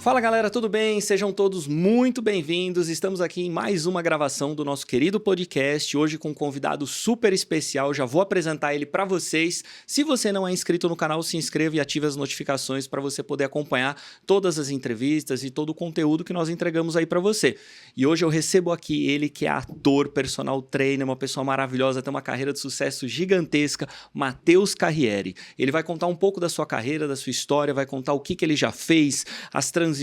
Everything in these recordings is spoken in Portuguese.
Fala galera, tudo bem? Sejam todos muito bem-vindos. Estamos aqui em mais uma gravação do nosso querido podcast, hoje com um convidado super especial. Já vou apresentar ele para vocês. Se você não é inscrito no canal, se inscreva e ative as notificações para você poder acompanhar todas as entrevistas e todo o conteúdo que nós entregamos aí para você. E hoje eu recebo aqui ele que é ator, personal trainer, uma pessoa maravilhosa, tem uma carreira de sucesso gigantesca, Matheus Carriere. Ele vai contar um pouco da sua carreira, da sua história, vai contar o que ele já fez, as transições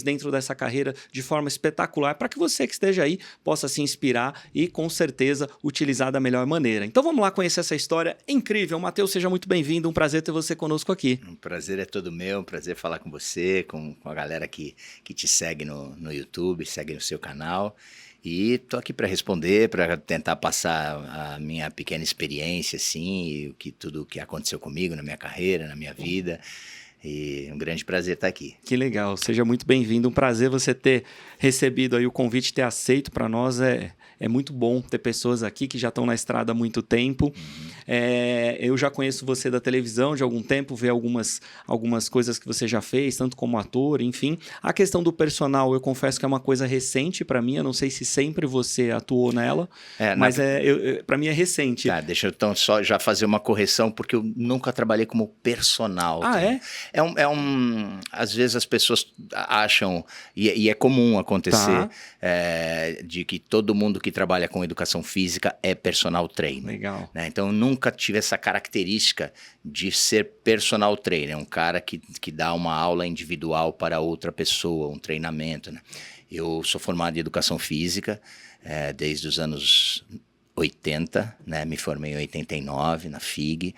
dentro dessa carreira de forma espetacular, para que você que esteja aí possa se inspirar e com certeza utilizar da melhor maneira. Então vamos lá conhecer essa história incrível. Matheus, seja muito bem-vindo, um prazer ter você conosco aqui. Um prazer é todo meu, um prazer falar com você, com a galera que te segue no YouTube, segue no seu canal. E tô aqui para responder, para tentar passar a minha pequena experiência, assim, tudo o que aconteceu comigo na minha carreira, na minha vida. E um grande prazer estar aqui. Que legal, seja muito bem-vindo. Um prazer você ter recebido aí o convite, ter aceito. Para nós é muito bom ter pessoas aqui que já estão na estrada há muito tempo. Eu já conheço você da televisão de algum tempo, ver algumas coisas que você já fez, tanto como ator, enfim. A questão do personal, eu confesso que é uma coisa recente para mim. Eu não sei se sempre você atuou nela, mas para mim é recente. Tá, deixa eu então só já fazer uma correção, porque eu nunca trabalhei como personal. Ah, é? Às vezes as pessoas acham, e é comum acontecer, de que todo mundo que trabalha com educação física é personal trainer. Legal. Né? Então eu nunca tive essa característica de ser personal trainer, um cara que dá uma aula individual para outra pessoa, um treinamento. Né? Eu sou formado em educação física desde os anos 80, né? Me formei em 89 na FIG,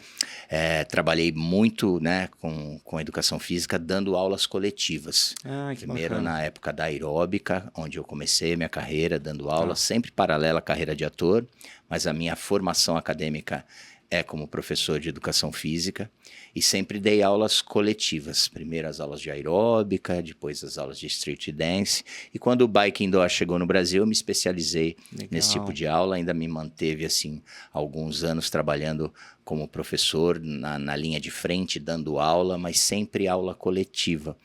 trabalhei muito, né, com educação física, dando aulas coletivas. Primeiro bacana. Na época da aeróbica, onde eu comecei minha carreira dando aula, sempre paralela à carreira de ator, mas a minha formação acadêmica é como professor de educação física e sempre dei aulas coletivas. Primeiro as aulas de aeróbica, depois as aulas de street dance. E quando o Bike Indoor chegou no Brasil, eu me especializei nesse tipo de aula. Ainda me manteve assim alguns anos trabalhando como professor na linha de frente, dando aula, mas sempre aula coletiva.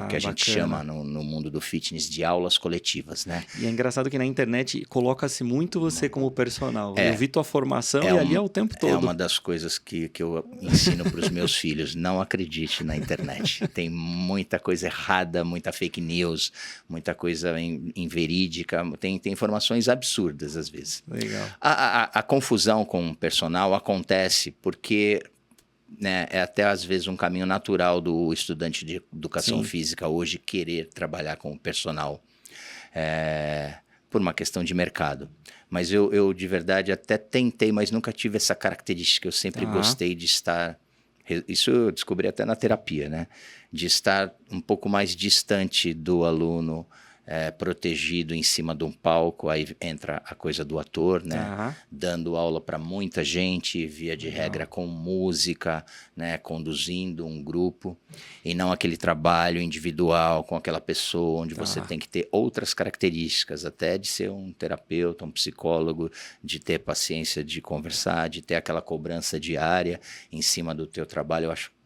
O que a gente chama no mundo do fitness de aulas coletivas, né? E é engraçado que na internet coloca-se muito você como personal. Eu vi tua formação e ali é o tempo todo. É uma das coisas que eu ensino para os meus filhos. Não acredite na internet. Tem muita coisa errada, muita fake news, muita coisa inverídica. Tem informações absurdas às vezes. Legal. A confusão com o personal acontece porque... né, é até às vezes um caminho natural do estudante de educação física hoje querer trabalhar com o personal por uma questão de mercado. Mas eu de verdade até tentei, mas nunca tive essa característica. Eu sempre gostei de estar... Isso eu descobri até na terapia, né? De estar um pouco mais distante do aluno, protegido em cima de um palco. Aí entra a coisa do ator, né? Dando aula para muita gente, via de regra com música, né? Conduzindo um grupo, e não aquele trabalho individual com aquela pessoa onde você tem que ter outras características, até de ser um terapeuta, um psicólogo, de ter paciência de conversar, de ter aquela cobrança diária em cima do teu trabalho. Eu acho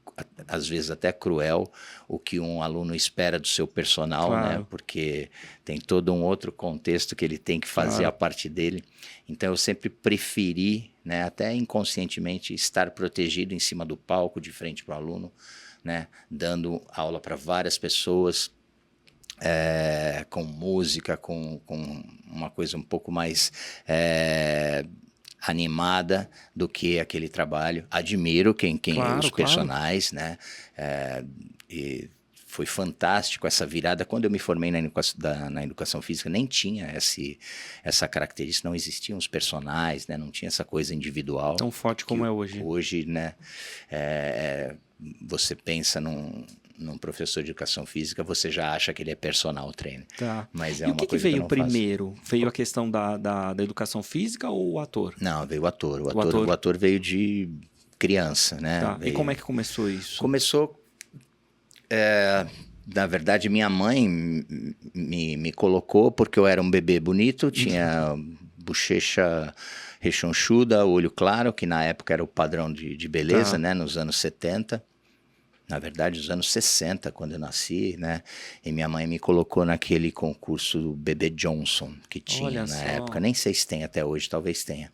às vezes até cruel o que um aluno espera do seu personal, né? Porque tem todo um outro contexto que ele tem que fazer a parte dele. Então eu sempre preferi, né, até inconscientemente, estar protegido em cima do palco, de frente para o aluno, né, dando aula para várias pessoas, com música, com uma coisa um pouco mais... animada do que aquele trabalho. Admiro os personagens, né? E foi fantástico essa virada. Quando eu me formei na educação física, nem tinha essa característica, não existiam os personagens, né? Não tinha essa coisa individual. Tão forte como é hoje. Hoje, né? Você pensa num professor de educação física, você já acha que ele é personal trainer. Mas e o que veio primeiro? Veio a questão da educação física ou o ator? Não, veio o ator. O ator veio de criança, né? E como é que começou isso? Começou... na verdade, minha mãe me colocou porque eu era um bebê bonito, tinha bochecha rechonchuda, olho claro, que na época era o padrão de beleza, né? Nos anos 70. na verdade, os anos 60, quando eu nasci, né? E minha mãe me colocou naquele concurso do Bebê Johnson que tinha Olha na só. época. Nem sei se tem até hoje, talvez tenha.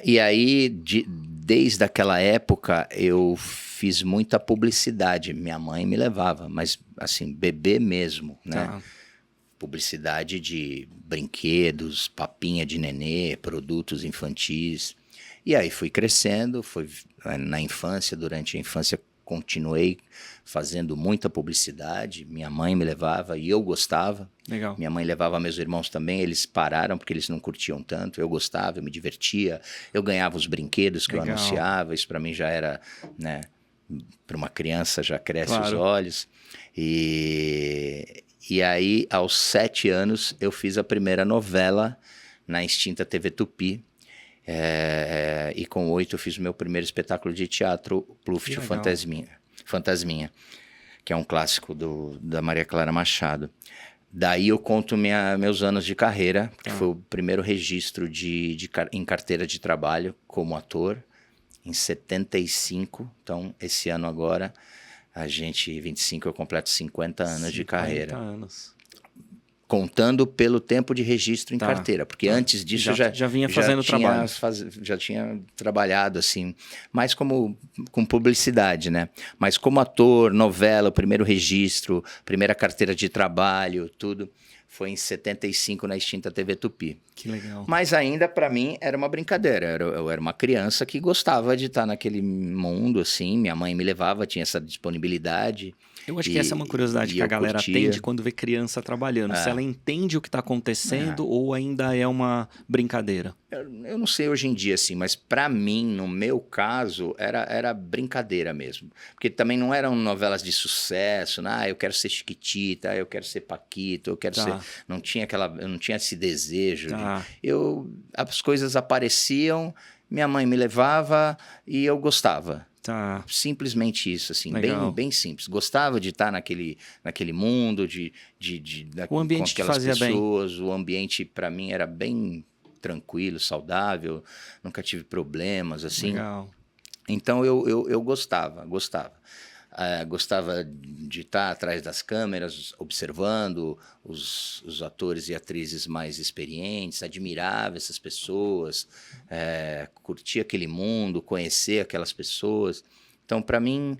E aí, desde aquela época, eu fiz muita publicidade. Minha mãe me levava, mas assim, bebê mesmo, né? Tá. Publicidade de brinquedos, papinha de nenê, produtos infantis. E aí fui crescendo, na infância, durante a infância, continuei fazendo muita publicidade. Minha mãe me levava e eu gostava. Legal. Minha mãe levava meus irmãos também, eles pararam porque eles não curtiam tanto. Eu gostava, eu me divertia, eu ganhava os brinquedos que Legal. eu anunciava. Isso para mim já era, né, para uma criança já cresce os Claro. olhos. E aí, aos 7 anos, eu fiz a primeira novela na extinta TV Tupi. E com 8 eu fiz o meu primeiro espetáculo de teatro, Pluft, o Fantasminha, que é um clássico da Maria Clara Machado. Daí eu conto meus anos de carreira, que foi o primeiro registro em carteira de trabalho como ator, em 75. Então, esse ano agora, 25, eu completo 50 anos de carreira. 50 anos. Contando pelo tempo de registro em carteira, porque antes disso já vinha fazendo trabalho. Já tinha trabalhado assim, mais com publicidade, né? Mas como ator, novela, o primeiro registro, primeira carteira de trabalho, tudo foi em 75 na extinta TV Tupi. Que legal. Mas ainda para mim era uma brincadeira, eu era uma criança que gostava de estar naquele mundo assim, minha mãe me levava, tinha essa disponibilidade. Eu acho que essa é uma curiosidade que a galera tem de quando vê criança trabalhando. Se ela entende o que está acontecendo ou ainda é uma brincadeira. Eu não sei hoje em dia, assim, mas para mim, no meu caso, era brincadeira mesmo. Porque também não eram novelas de sucesso, eu quero ser Chiquitita, eu quero ser Paquito, eu quero ser... eu não tinha esse desejo. As coisas apareciam, minha mãe me levava e eu gostava. Tá. Simplesmente isso, assim, bem simples. Gostava de estar naquele mundo, o ambiente com aquelas te fazia pessoas. bem. O ambiente, para mim, era bem tranquilo, saudável. Nunca tive problemas, assim. Legal. Então, eu gostava. Gostava de estar atrás das câmeras, observando os atores e atrizes mais experientes, admirava essas pessoas, curtia aquele mundo, conhecer aquelas pessoas. Então, para mim,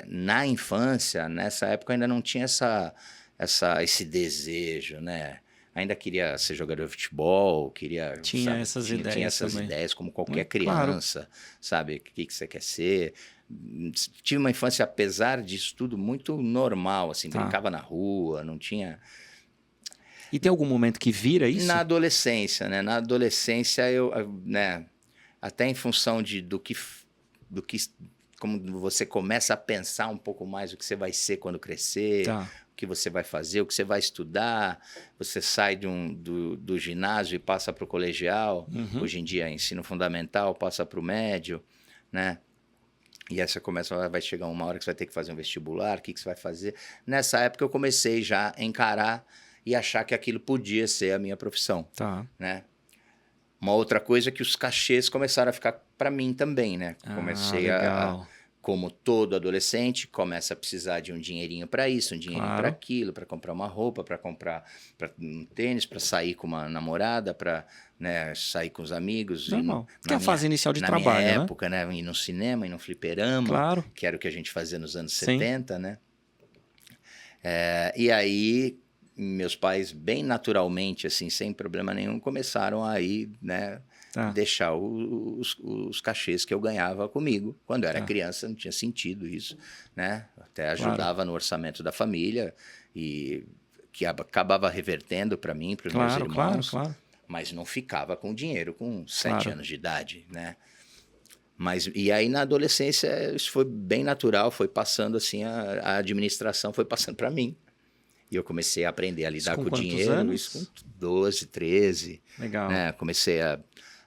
na infância, nessa época, ainda não tinha esse desejo, né? Ainda queria ser jogador de futebol, Tinha essas ideias como qualquer criança, sabe? O que você quer ser? Tive uma infância, apesar disso tudo, muito normal, assim, brincava na rua, não tinha... E tem algum momento que vira isso? Na adolescência, né? Na adolescência, né? Até em função do que como você começa a pensar um pouco mais o que você vai ser quando crescer, o que você vai fazer, o que você vai estudar, você sai do ginásio e passa para o colegial, hoje em dia ensino fundamental, passa para o médio, né? E essa vai chegar uma hora que você vai ter que fazer um vestibular, o que você vai fazer? Nessa época eu comecei já a encarar e achar que aquilo podia ser a minha profissão, né? Uma outra coisa é que os cachês começaram a ficar para mim também, né? Comecei como todo adolescente, começa a precisar de um dinheirinho para isso, um dinheirinho para aquilo, para comprar uma roupa, para comprar um tênis, para sair com uma namorada, para, né, sair com os amigos. Normal. Que é a fase inicial de trabalho, né? Na minha época, né? Ir no cinema, ir no fliperama, que era o que a gente fazia nos anos 70, né? E aí, meus pais, bem naturalmente, assim, sem problema nenhum, começaram a ir, né? Deixar os cachês que eu ganhava comigo. Quando eu era criança, não tinha sentido isso, né? Até ajudava no orçamento da família e que acabava revertendo para mim, para os meus irmãos. Mas não ficava com dinheiro com 7 anos de idade, né? E aí, na adolescência, isso foi bem natural, foi passando assim, a administração foi passando para mim. E eu comecei a aprender a lidar com o dinheiro. Anos? Isso com 12, 13. Legal. Né? Comecei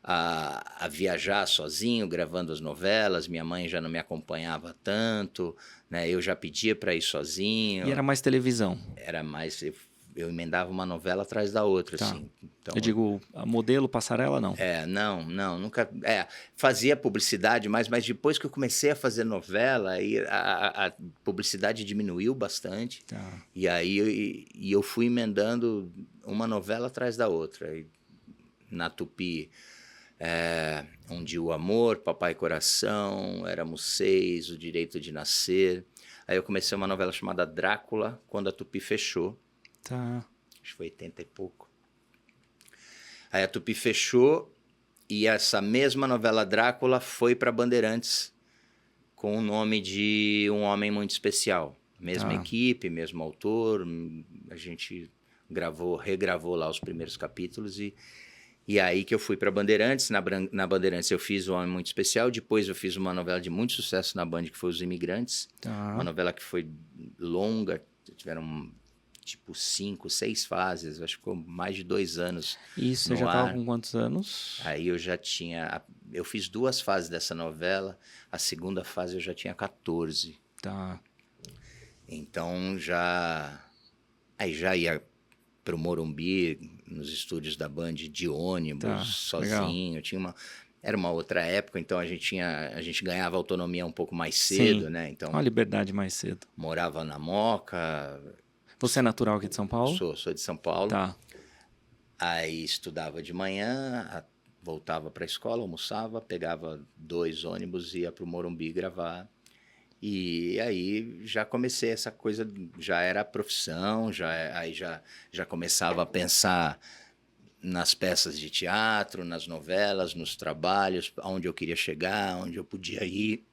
a viajar sozinho, gravando as novelas. Minha mãe já não me acompanhava tanto, né? Eu já pedia para ir sozinho. E era mais televisão? Era mais... eu emendava uma novela atrás da outra, Tá. assim. Então, Eu digo, a modelo, passarela, não. não, nunca. Fazia publicidade, mas depois que eu comecei a fazer novela, aí a publicidade diminuiu bastante. Tá. E aí eu fui emendando uma novela atrás da outra. E na Tupi, Um Dia o Amor, Papai Coração, Éramos Seis, O Direito de Nascer. Aí eu comecei uma novela chamada Drácula, quando a Tupi fechou. Tá. Acho que foi 80 e pouco. Aí a Tupi fechou e essa mesma novela Drácula foi para Bandeirantes com o nome de Um Homem Muito Especial. Mesma equipe, mesmo autor, a gente regravou lá os primeiros capítulos e aí que eu fui para Bandeirantes. Na Bandeirantes eu fiz Um Homem Muito Especial, depois eu fiz uma novela de muito sucesso na Band que foi Os Imigrantes, uma novela que foi longa, tiveram tipo 5, 6 fases, acho que ficou mais de 2 anos. E você já estava com quantos anos? Aí eu fiz 2 fases dessa novela, a segunda fase eu já tinha 14. Tá. Então já ia para o Morumbi, nos estúdios da Band, de ônibus, sozinho. Era uma outra época, então a gente ganhava autonomia um pouco mais cedo, Sim. né? Então, uma liberdade mais cedo. morava na Moca. Você é natural aqui de São Paulo? Sou de São Paulo. Tá. Aí estudava de manhã, voltava para a escola, almoçava, pegava 2 ônibus, ia para o Morumbi gravar. E aí já comecei essa coisa, já era a profissão, aí já começava a pensar nas peças de teatro, nas novelas, nos trabalhos, aonde eu queria chegar, onde eu podia ir.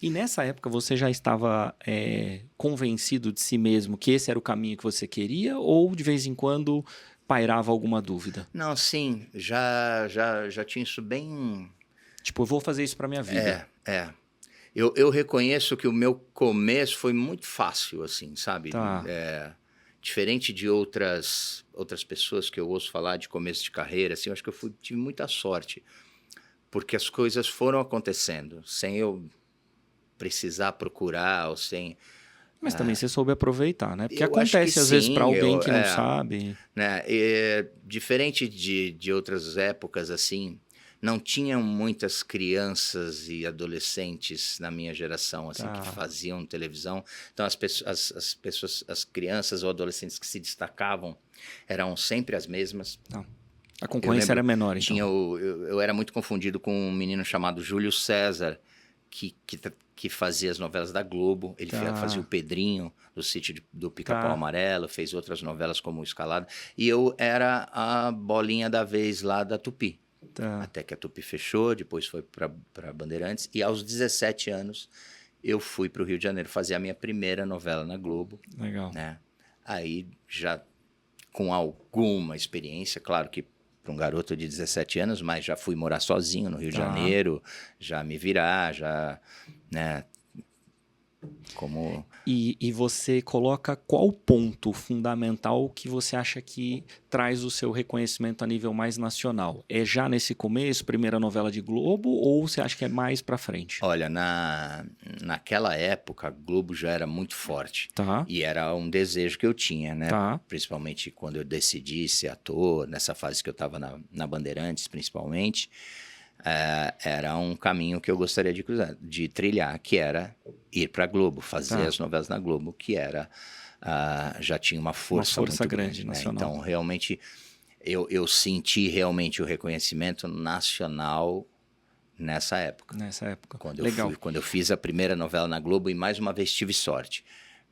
E nessa época você já estava convencido de si mesmo que esse era o caminho que você queria ou de vez em quando pairava alguma dúvida? Não, sim, já tinha isso bem... Tipo, eu vou fazer isso para minha vida. Eu reconheço que o meu começo foi muito fácil, assim, sabe? Tá. Diferente de outras pessoas que eu ouço falar de começo de carreira, assim, eu acho que tive muita sorte, porque as coisas foram acontecendo, sem eu precisar procurar, ou sem... Mas também você soube aproveitar, né? Porque Eu acho que acontece às vezes sim, para alguém que não sabe. Né? Diferente de outras épocas, assim, não tinham muitas crianças e adolescentes na minha geração, assim, que faziam televisão. Então, as crianças ou adolescentes que se destacavam eram sempre as mesmas. Não. A concorrência era menor, então. Eu era muito confundido com um menino chamado Júlio César, que fazia as novelas da Globo. Ele fazia o Pedrinho, do Sítio do Pica-Pau Amarelo, fez outras novelas como o Escalada. E eu era a bolinha da vez lá da Tupi. Até que a Tupi fechou, depois foi para Bandeirantes. E aos 17 anos, eu fui para o Rio de Janeiro fazer a minha primeira novela na Globo. Legal. Né? Aí, já com alguma experiência, claro que para um garoto de 17 anos, mas já fui morar sozinho no Rio de Janeiro, já me virar, já, né, como... E você coloca qual ponto fundamental que você acha que traz o seu reconhecimento a nível mais nacional? É já nesse começo, primeira novela de Globo, ou você acha que é mais pra frente? Olha, naquela época, a Globo já era muito forte. E era um desejo que eu tinha, né? Principalmente quando eu decidi ser ator, nessa fase que eu estava na Bandeirantes, principalmente. Era um caminho que eu gostaria de trilhar, que era ir para a Globo, fazer as novelas na Globo, que era já tinha uma força muito grande, nacional. Né? Então, realmente, eu senti realmente o reconhecimento nacional nessa época. Quando eu fiz a primeira novela na Globo, e mais uma vez tive sorte.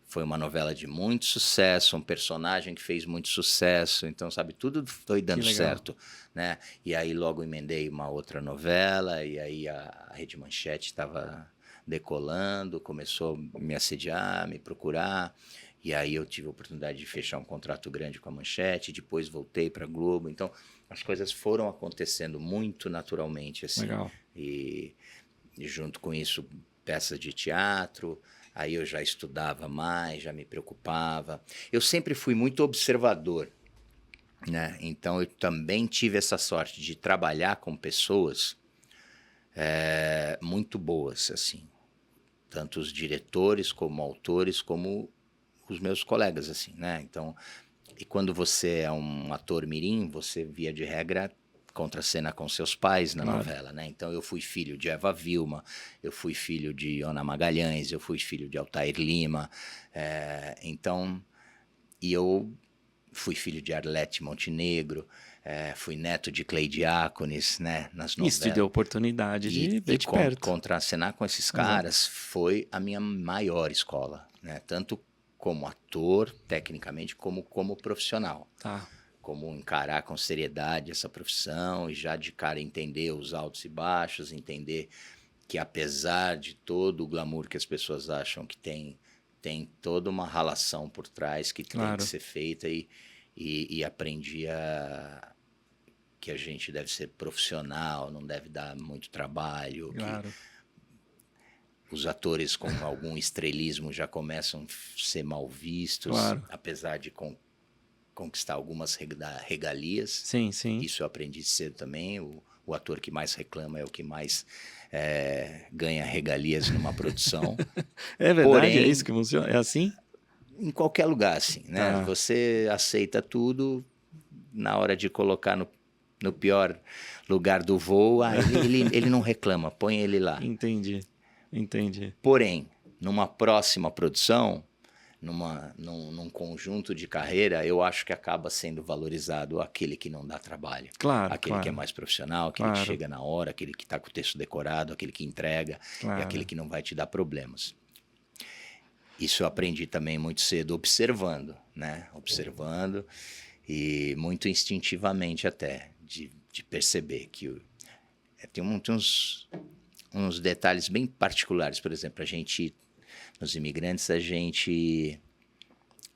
Foi uma novela de muito sucesso, um personagem que fez muito sucesso. Então, sabe, tudo foi dando certo, né? E aí logo emendei uma outra novela, e aí a Rede Manchete estava decolando, começou a me assediar, me procurar. E aí eu tive a oportunidade de fechar um contrato grande com a Manchete, depois voltei para a Globo. Então, as coisas foram acontecendo muito naturalmente, assim. E junto com isso, peças de teatro. Aí eu já estudava mais, já me preocupava. Eu sempre fui muito observador, né? Então eu também tive essa sorte de trabalhar com pessoas muito boas, assim. Tanto os diretores, como autores, como os meus colegas, assim, né? Então E quando você é um ator mirim, você, via de regra, contracena com seus pais na novela, né? Então, eu fui filho de Eva Vilma, eu fui filho de Ana Magalhães, eu fui filho de Altair Lima. E eu fui filho de Arlete Montenegro, fui neto de Cleide Diáconis, né? Nas novelas. Isso te deu oportunidade de ver de perto. Contracenar com esses caras foi a minha maior escola, né? Tanto como ator, tecnicamente, como profissional. Tá. Como encarar com seriedade essa profissão e já de cara entender os altos e baixos, entender que apesar de todo o glamour que as pessoas acham que tem toda uma ralação por trás que tem que ser feita e aprendi que a gente deve ser profissional, não deve dar muito trabalho, que os atores com algum estrelismo já começam a ser mal vistos, apesar de conquistar algumas regalias. Sim, sim. Isso eu aprendi cedo também. O ator que mais reclama é o que mais ganha regalias numa produção. É verdade? Porém, é isso que funciona? É assim? Em qualquer lugar, assim, né? Você aceita tudo, na hora de colocar no pior lugar do voo, ele não reclama, põe ele lá. Entendi. Porém, numa próxima produção, num conjunto de carreira, eu acho que acaba sendo valorizado aquele que não dá trabalho. Aquele que é mais profissional, aquele que chega na hora, aquele que está com o texto decorado, aquele que entrega, e aquele que não vai te dar problemas. Isso eu aprendi também muito cedo, observando, né? Observando e muito instintivamente até, de perceber que tem uns detalhes bem particulares. Por exemplo, nos Imigrantes, a gente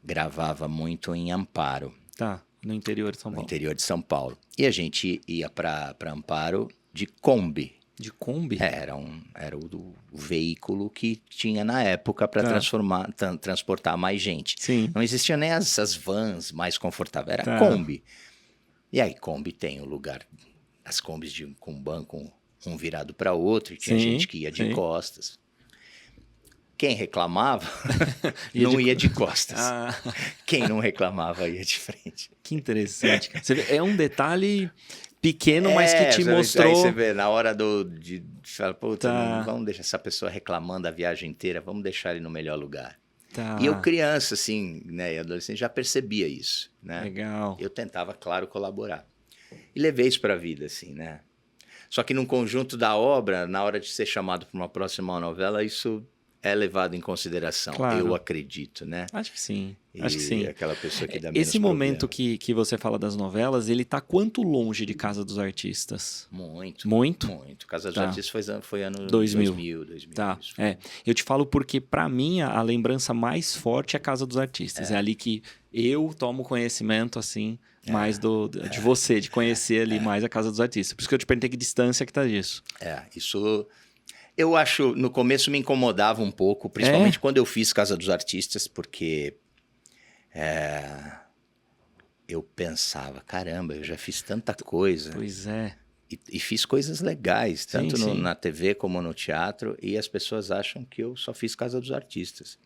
gravava muito em Amparo. Tá, no interior de São Paulo. No interior de São Paulo. E a gente ia para Amparo de Kombi. De Kombi? Era o veículo que tinha na época para transportar mais gente. Sim. Não existiam nem as vans mais confortáveis, era Kombi. E aí, Kombi tem o lugar, as Kombis com banco um virado para o outro, e tinha gente que ia de costas. Quem reclamava ia de costas. Quem não reclamava ia de frente. Que interessante. Você vê, é um detalhe pequeno, mas que te mostrou... Aí você vê, na hora de falar, puta, não vamos deixar essa pessoa reclamando a viagem inteira, vamos deixar ele no melhor lugar. E eu, criança, assim, né, e adolescente, já percebia isso, né? Legal. Eu tentava, claro, colaborar. E levei isso para a vida, assim, né? Só que num conjunto da obra, na hora de ser chamado para uma próxima novela, isso é levado em consideração, eu acredito, né? Acho que sim, Aquela pessoa que dá menos Esse momento que você fala das novelas, ele tá quanto longe de Casa dos Artistas? Muito. Casa dos Artistas foi ano 2000. Tá, eu te falo porque, para mim, a lembrança mais forte é Casa dos Artistas. É ali que eu tomo conhecimento, assim, mais de você, de conhecer ali mais a Casa dos Artistas. Por isso que eu te perguntei que distância que tá disso. Isso... Eu acho, no começo me incomodava um pouco, principalmente quando eu fiz Casa dos Artistas, porque eu pensava, caramba, eu já fiz tanta coisa. Pois é. E fiz coisas legais, tanto na TV como no teatro, e as pessoas acham que eu só fiz Casa dos Artistas.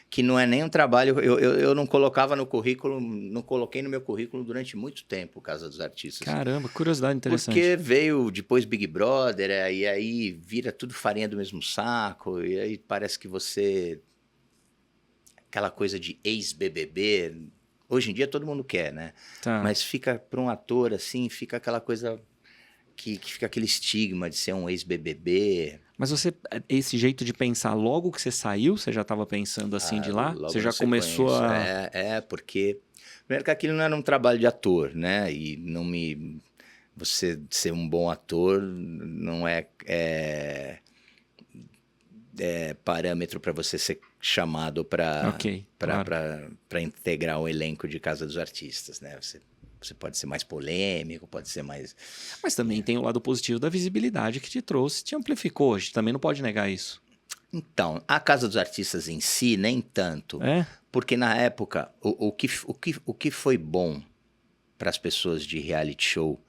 Que não é nem um trabalho, eu não colocava no currículo, não coloquei no meu currículo durante muito tempo Casa dos Artistas. Caramba, curiosidade interessante. Porque veio depois Big Brother, e aí vira tudo farinha do mesmo saco, e aí parece que você... Aquela coisa de ex-BBB, hoje em dia todo mundo quer, né? Mas fica para um ator assim, fica aquela coisa... Que fica aquele estigma de ser um ex-BBB. Mas esse jeito de pensar, logo que você saiu, você já estava pensando assim de lá? Você já começou a... Porque... Primeiro que aquilo não era um trabalho de ator, né? E você ser um bom ator não é parâmetro para você ser chamado para integrar o elenco de Casa dos Artistas, né? Você pode ser mais polêmico, pode ser mais... Mas também tem o lado positivo da visibilidade que te trouxe, te amplificou. A gente também não pode negar isso. Então, a Casa dos Artistas em si, nem tanto. Porque na época, o que foi bom para as pessoas de reality show,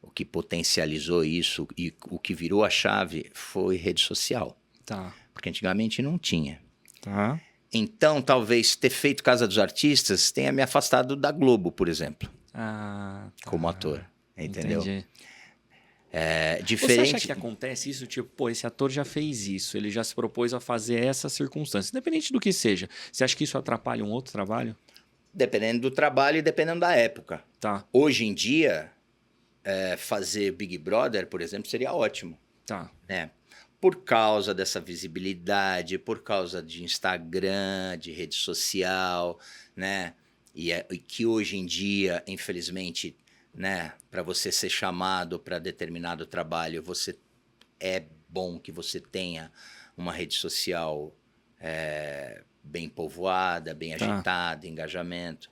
o que potencializou isso e o que virou a chave foi rede social. Tá. Porque antigamente não tinha. Tá. Então, talvez ter feito Casa dos Artistas tenha me afastado da Globo, por exemplo, como ator, entendeu? Entendi. Diferente... Você acha que acontece isso? Tipo, pô, esse ator já fez isso, ele já se propôs a fazer essa circunstância, independente do que seja. Você acha que isso atrapalha um outro trabalho? Dependendo do trabalho e dependendo da época. Tá. Hoje em dia, fazer Big Brother, por exemplo, seria ótimo. Tá. Né? Por causa dessa visibilidade, por causa de Instagram, de rede social, né? E que hoje em dia, infelizmente, né, para você ser chamado para determinado trabalho, é bom que você tenha uma rede social bem povoada, bem agitada, engajamento.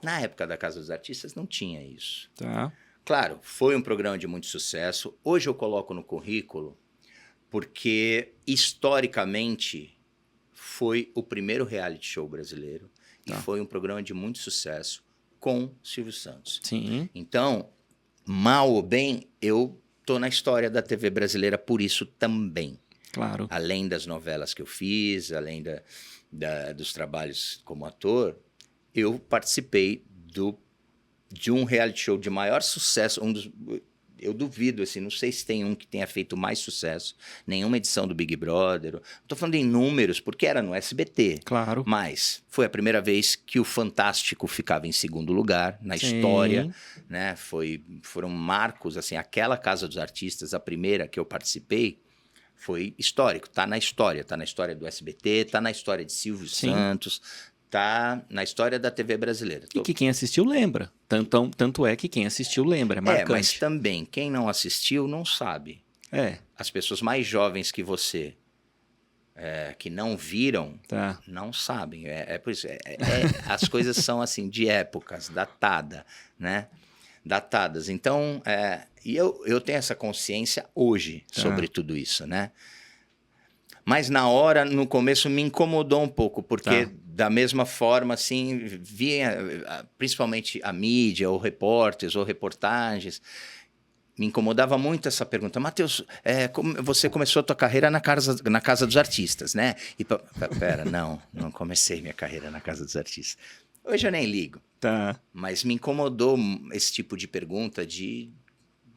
Na época da Casa dos Artistas não tinha isso. Tá. Claro, foi um programa de muito sucesso. Hoje eu coloco no currículo porque, historicamente, foi o primeiro reality show brasileiro e foi um programa de muito sucesso com Silvio Santos. Sim. Então, mal ou bem, eu tô na história da TV brasileira por isso também. Claro. Além das novelas que eu fiz, além dos trabalhos como ator, eu participei de um reality show de maior sucesso, eu duvido, assim, não sei se tem um que tenha feito mais sucesso, nenhuma edição do Big Brother. Não estou falando em números, porque era no SBT. Claro. Mas foi a primeira vez que o Fantástico ficava em segundo lugar na história, né? Foram marcos, assim, aquela Casa dos Artistas, a primeira que eu participei, foi histórico, tá na história do SBT, tá na história de Silvio Santos, tá na história da TV brasileira. E que quem assistiu lembra. Tanto é que quem assistiu lembra, é marcante. Mas também, quem não assistiu não sabe. As pessoas mais jovens que você, que não viram, não sabem. Por isso, as coisas são assim, de épocas, datadas. Então, e eu tenho essa consciência hoje sobre tudo isso, né? Mas na hora, no começo, me incomodou um pouco, porque da mesma forma, assim, via principalmente a mídia, ou repórteres, ou reportagens, me incomodava muito essa pergunta. Matheus, você começou a tua carreira na Casa dos Artistas, né? E pera, não comecei minha carreira na Casa dos Artistas. Hoje eu nem ligo. Mas me incomodou esse tipo de pergunta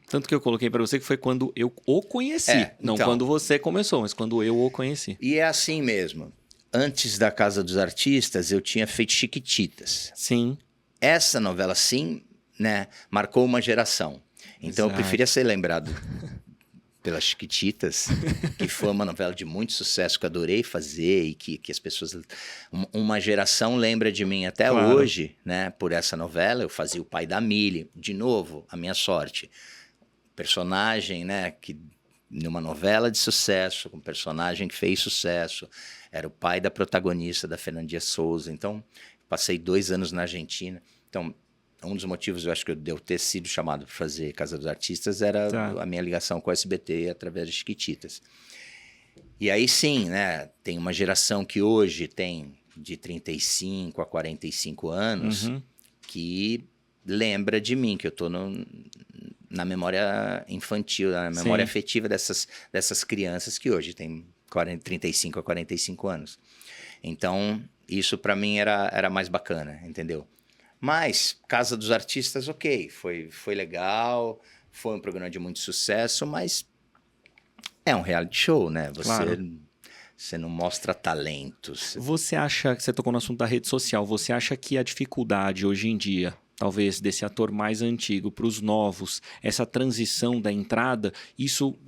Tanto que eu coloquei para você que foi quando eu o conheci. Não quando você começou, mas quando eu o conheci. E é assim mesmo. Antes da Casa dos Artistas, eu tinha feito Chiquititas. Sim. Essa novela, sim, né, marcou uma geração. Então, eu preferia ser lembrado pelas Chiquititas, que foi uma novela de muito sucesso, que eu adorei fazer e que as pessoas... Uma geração lembra de mim até hoje, né, por essa novela. Eu fazia o pai da Mili. De novo, a minha sorte. Personagem, né, que numa novela de sucesso, um personagem que fez sucesso, era o pai da protagonista, da Fernandinha Souza. Então, passei 2 anos na Argentina. Então, um dos motivos, eu acho que de eu ter sido chamado para fazer Casa dos Artistas era a minha ligação com o SBT através de Chiquititas. E aí sim, né, tem uma geração que hoje tem de 35 a 45 anos que lembra de mim, que eu estou na memória infantil, na memória afetiva dessas crianças que hoje têm 35 a 45 anos. Então, isso para mim era mais bacana, entendeu? Mas, Casa dos Artistas, ok, foi legal, foi um programa de muito sucesso, mas é um reality show, né? Você não mostra talentos. Você acha, que você tocou no assunto da rede social, você acha que a dificuldade hoje em dia, talvez desse ator mais antigo para os novos, essa transição da entrada,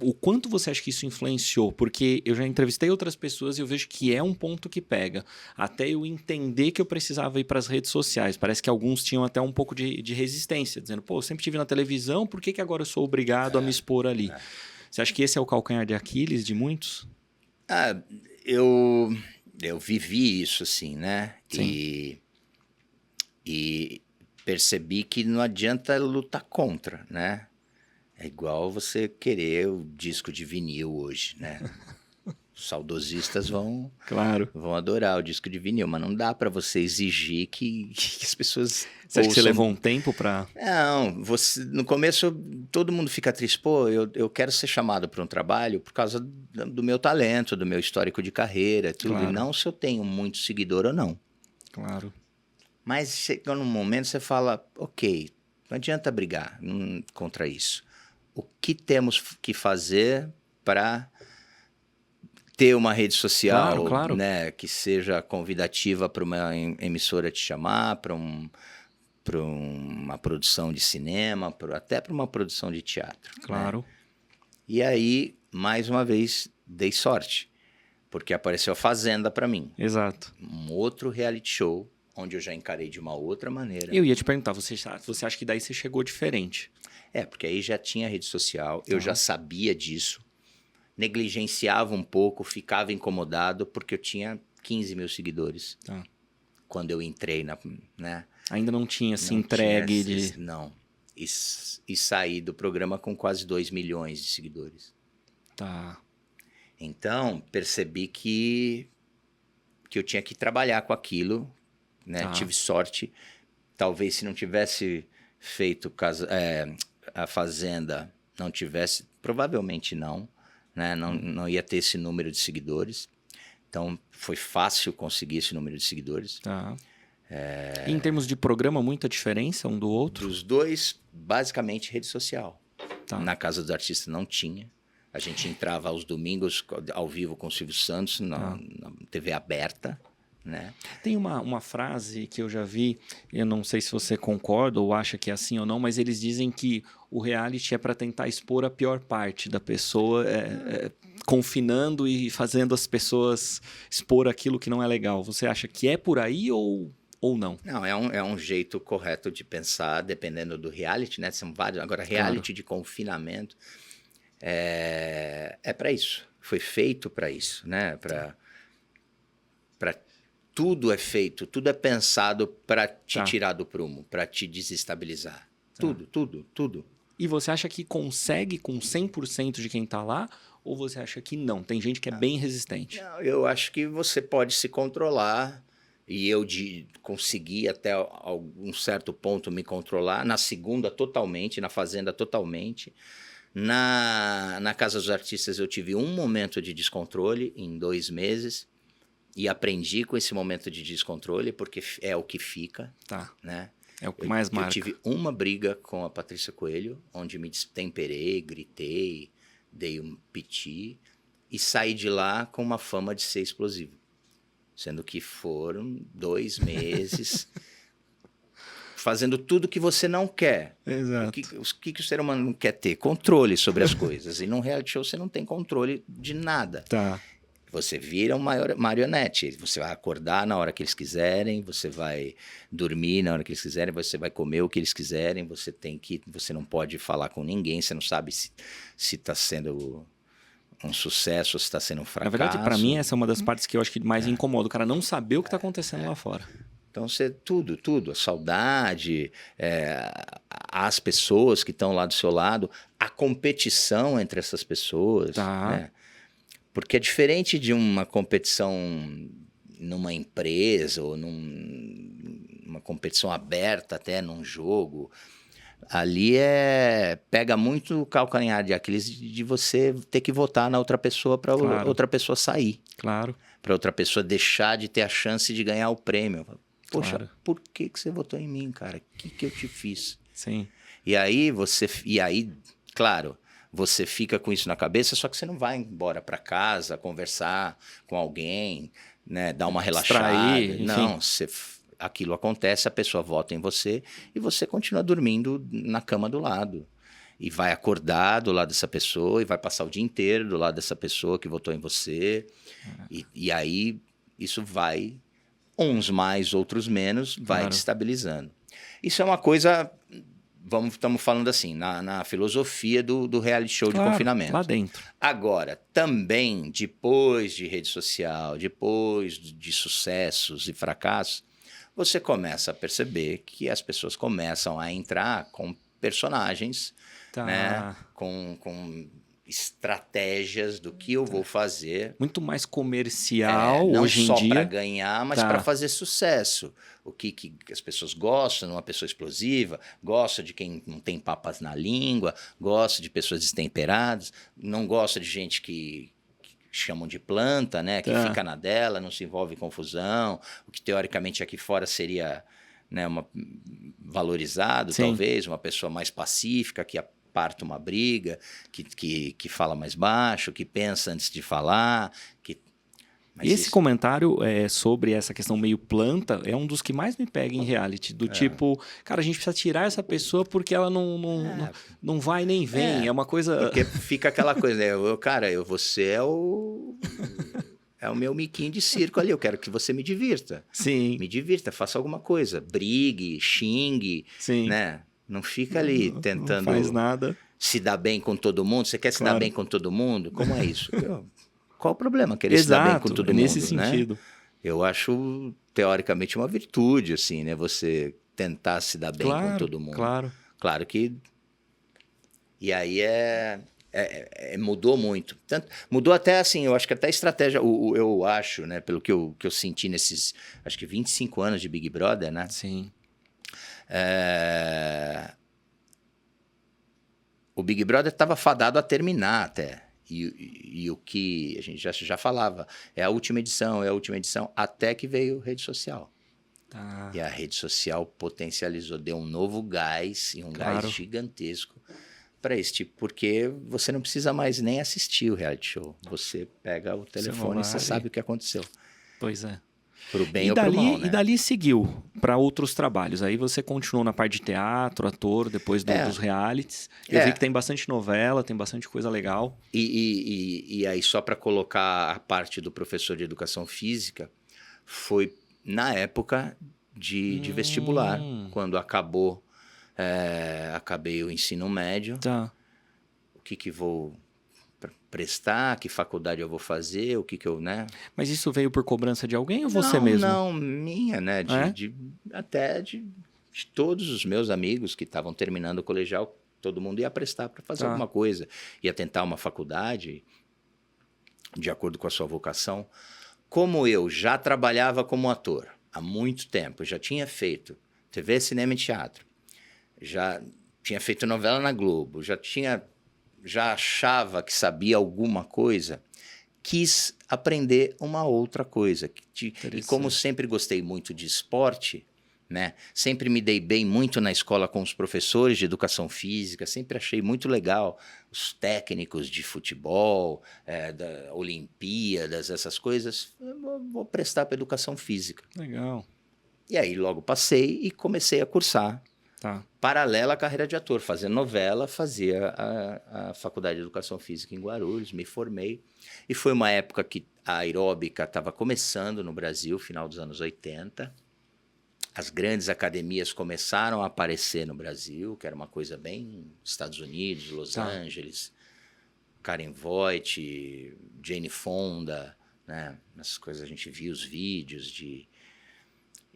o quanto você acha que isso influenciou? Porque eu já entrevistei outras pessoas e eu vejo que é um ponto que pega. Até eu entender que eu precisava ir para as redes sociais. Parece que alguns tinham até um pouco de resistência, dizendo, pô, eu sempre estive na televisão, por que agora eu sou obrigado a me expor ali? Você acha que esse é o calcanhar de Aquiles de muitos? Eu vivi isso, assim, né? Sim. E percebi que não adianta lutar contra, né? É igual você querer o disco de vinil hoje, né? saudosistas vão Claro. adorar o disco de vinil, mas não dá para você exigir que as pessoas Você acha que você ouçam. levou um tempo para... Não, no começo todo mundo fica triste. Pô, eu quero ser chamado para um trabalho por causa do meu talento, do meu histórico de carreira, tudo. Claro. E não se eu tenho muito seguidor ou não. Claro. Mas chega num momento você fala, ok, não adianta brigar contra isso. O que temos que fazer para ter uma rede social, Claro. né, que seja convidativa para uma emissora te chamar, para uma produção de cinema, até para uma produção de teatro. Claro. Né? E aí, mais uma vez, dei sorte, porque apareceu a Fazenda para mim. Exato. Um outro reality show, onde eu já encarei de uma outra maneira. Eu ia te perguntar, você acha que daí você chegou diferente? Porque aí já tinha rede social, eu já sabia disso, negligenciava um pouco, ficava incomodado, porque eu tinha 15 mil seguidores. Quando eu entrei né? Ainda não tinha se Não entregue tinha, de... Não. E saí do programa com quase 2 milhões de seguidores. Tá. Então, percebi que eu tinha que trabalhar com aquilo, né? Tá. Tive sorte. Talvez se não tivesse feito a Fazenda, não tivesse... Provavelmente não, né? Não ia ter esse número de seguidores. Então, foi fácil conseguir esse número de seguidores. Tá. E em termos de programa, muita diferença um do outro? Dos dois, basicamente, rede social. Tá. Na Casa dos Artistas não tinha. A gente entrava aos domingos ao vivo com o Silvio Santos, na TV aberta, né? Tem uma frase que eu já vi, eu não sei se você concorda ou acha que é assim ou não, mas eles dizem que o reality é para tentar expor a pior parte da pessoa, confinando e fazendo as pessoas expor aquilo que não é legal. Você acha que é por aí ou não? Não, é um jeito correto de pensar, dependendo do reality, né? São vários. Agora, reality de confinamento é para isso. Foi feito para isso, né? Tudo é feito, tudo é pensado para te tirar do prumo, para te desestabilizar. Tudo. E você acha que consegue com 100% de quem tá lá? Ou você acha que não? Tem gente que é bem resistente. Não, eu acho que você pode se controlar. E eu consegui até algum certo ponto me controlar. Na segunda, totalmente. Na Fazenda, totalmente. Na Casa dos Artistas, eu tive um momento de descontrole em 2 meses. E aprendi com esse momento de descontrole, porque é o que fica. Tá. Né? É o que mais marca. Eu tive uma briga com a Patrícia Coelho, onde me destemperei, gritei, dei um piti. E saí de lá com uma fama de ser explosivo. Sendo que foram 2 meses fazendo tudo que você não quer. Exato. O que o ser humano não quer ter? Controle sobre as coisas. E num reality show você não tem controle de nada. Tá. Você vira uma marionete. Você vai acordar na hora que eles quiserem, você vai dormir na hora que eles quiserem, você vai comer o que eles quiserem, você não pode falar com ninguém, você não sabe se está sendo um sucesso ou se está sendo um fracasso. Na verdade, para mim, essa é uma das partes que eu acho que mais incomoda. O cara não saber o que está acontecendo lá fora. Então, tudo. A saudade, as pessoas que estão lá do seu lado, a competição entre essas pessoas. Tá. Né? Porque é diferente de uma competição numa empresa ou numa competição aberta até num jogo. Ali pega muito o calcanhar de Aquiles de você ter que votar na outra pessoa para outra pessoa sair. Claro. Para outra pessoa deixar de ter a chance de ganhar o prêmio. Poxa, por que você votou em mim, cara? O que eu te fiz? Sim. E aí, claro, você fica com isso na cabeça, só que você não vai embora para casa, conversar com alguém, né, dar uma relaxada. Distrair, não, aquilo acontece, a pessoa vota em você e você continua dormindo na cama do lado. E vai acordar do lado dessa pessoa e vai passar o dia inteiro do lado dessa pessoa que votou em você. E aí isso vai, uns mais, outros menos, vai destabilizando. Isso é uma coisa, estamos falando assim, na filosofia do reality show de confinamento. Lá dentro. Agora, também, depois de rede social, depois de sucessos e fracassos, você começa a perceber que as pessoas começam a entrar com personagens, né? Com estratégias do que eu vou fazer. Muito mais comercial Não hoje em só dia. para ganhar, mas Tá. para fazer sucesso. O que as pessoas gostam, uma pessoa explosiva, gosta de quem não tem papas na língua, gosta de pessoas destemperadas, não gosta de gente que chamam de planta, né? Que Tá. fica na dela, não se envolve em confusão, o que teoricamente aqui fora seria, né, valorizado, Sim. talvez, uma pessoa mais pacífica, que aparta uma briga, que fala mais baixo, que pensa antes de falar. Mas E esse comentário sobre essa questão meio planta é um dos que mais me pega em reality. Do tipo, cara, a gente precisa tirar essa pessoa porque ela não vai nem vem. É uma coisa... Porque fica aquela coisa, né? Você é o meu miquinho de circo ali, eu quero que você me divirta. Sim. Me divirta, faça alguma coisa. Brigue, xingue, Sim. né? Não fica ali tentando... Não faz nada. Se dar bem com todo mundo. Você quer se dar Claro. bem com todo mundo? Como é isso? Qual o problema querer se dar bem com todo mundo? Nesse sentido. Né? Eu acho, teoricamente, uma virtude, assim, né? Você tentar se dar bem com todo mundo. Claro. Claro que... E aí mudou muito. Mudou até, assim, eu acho que até a estratégia, eu acho, né? Pelo que eu senti nesses, acho que 25 anos de Big Brother, né? Sim. O Big Brother estava fadado a terminar até. E o que a gente já falava, é a última edição, até que veio rede social. Tá. E a rede social potencializou, deu um novo gás, e um gás gigantesco para esse tipo, porque você não precisa mais nem assistir o reality show. Você pega o telefone e você sabe o que aconteceu. Pois é. Pro bem ou pro mal, né? E dali seguiu para outros trabalhos. Aí você continuou na parte de teatro, ator, depois dos realities. Eu vi que tem bastante novela, tem bastante coisa legal. E aí, só para colocar a parte do professor de educação física, foi na época de vestibular, quando acabei o ensino médio. Tá. O que vou prestar, que faculdade eu vou fazer, o que eu, né? Mas isso veio por cobrança de alguém ou você mesmo? Não, minha, né? Até de todos os meus amigos que estavam terminando o colegial, todo mundo ia prestar para fazer alguma coisa, ia tentar uma faculdade de acordo com a sua vocação. Como eu já trabalhava como ator há muito tempo, já tinha feito TV, cinema e teatro, já tinha feito novela na Globo, já achava que sabia alguma coisa, quis aprender uma outra coisa. E como sempre gostei muito de esporte, né? Sempre me dei bem muito na escola com os professores de educação física, sempre achei muito legal os técnicos de futebol, da Olimpíadas, essas coisas. Eu vou prestar para educação física. Legal. E aí logo passei e comecei a cursar. Tá. Paralela à carreira de ator, fazia novela, fazia a faculdade de educação física em Guarulhos, me formei. E foi uma época que a aeróbica estava começando no Brasil, final dos anos 80. As grandes academias começaram a aparecer no Brasil, que era uma coisa bem Estados Unidos, Los Angeles, Karen Voigt, Jane Fonda, né? Essas coisas a gente via os vídeos de...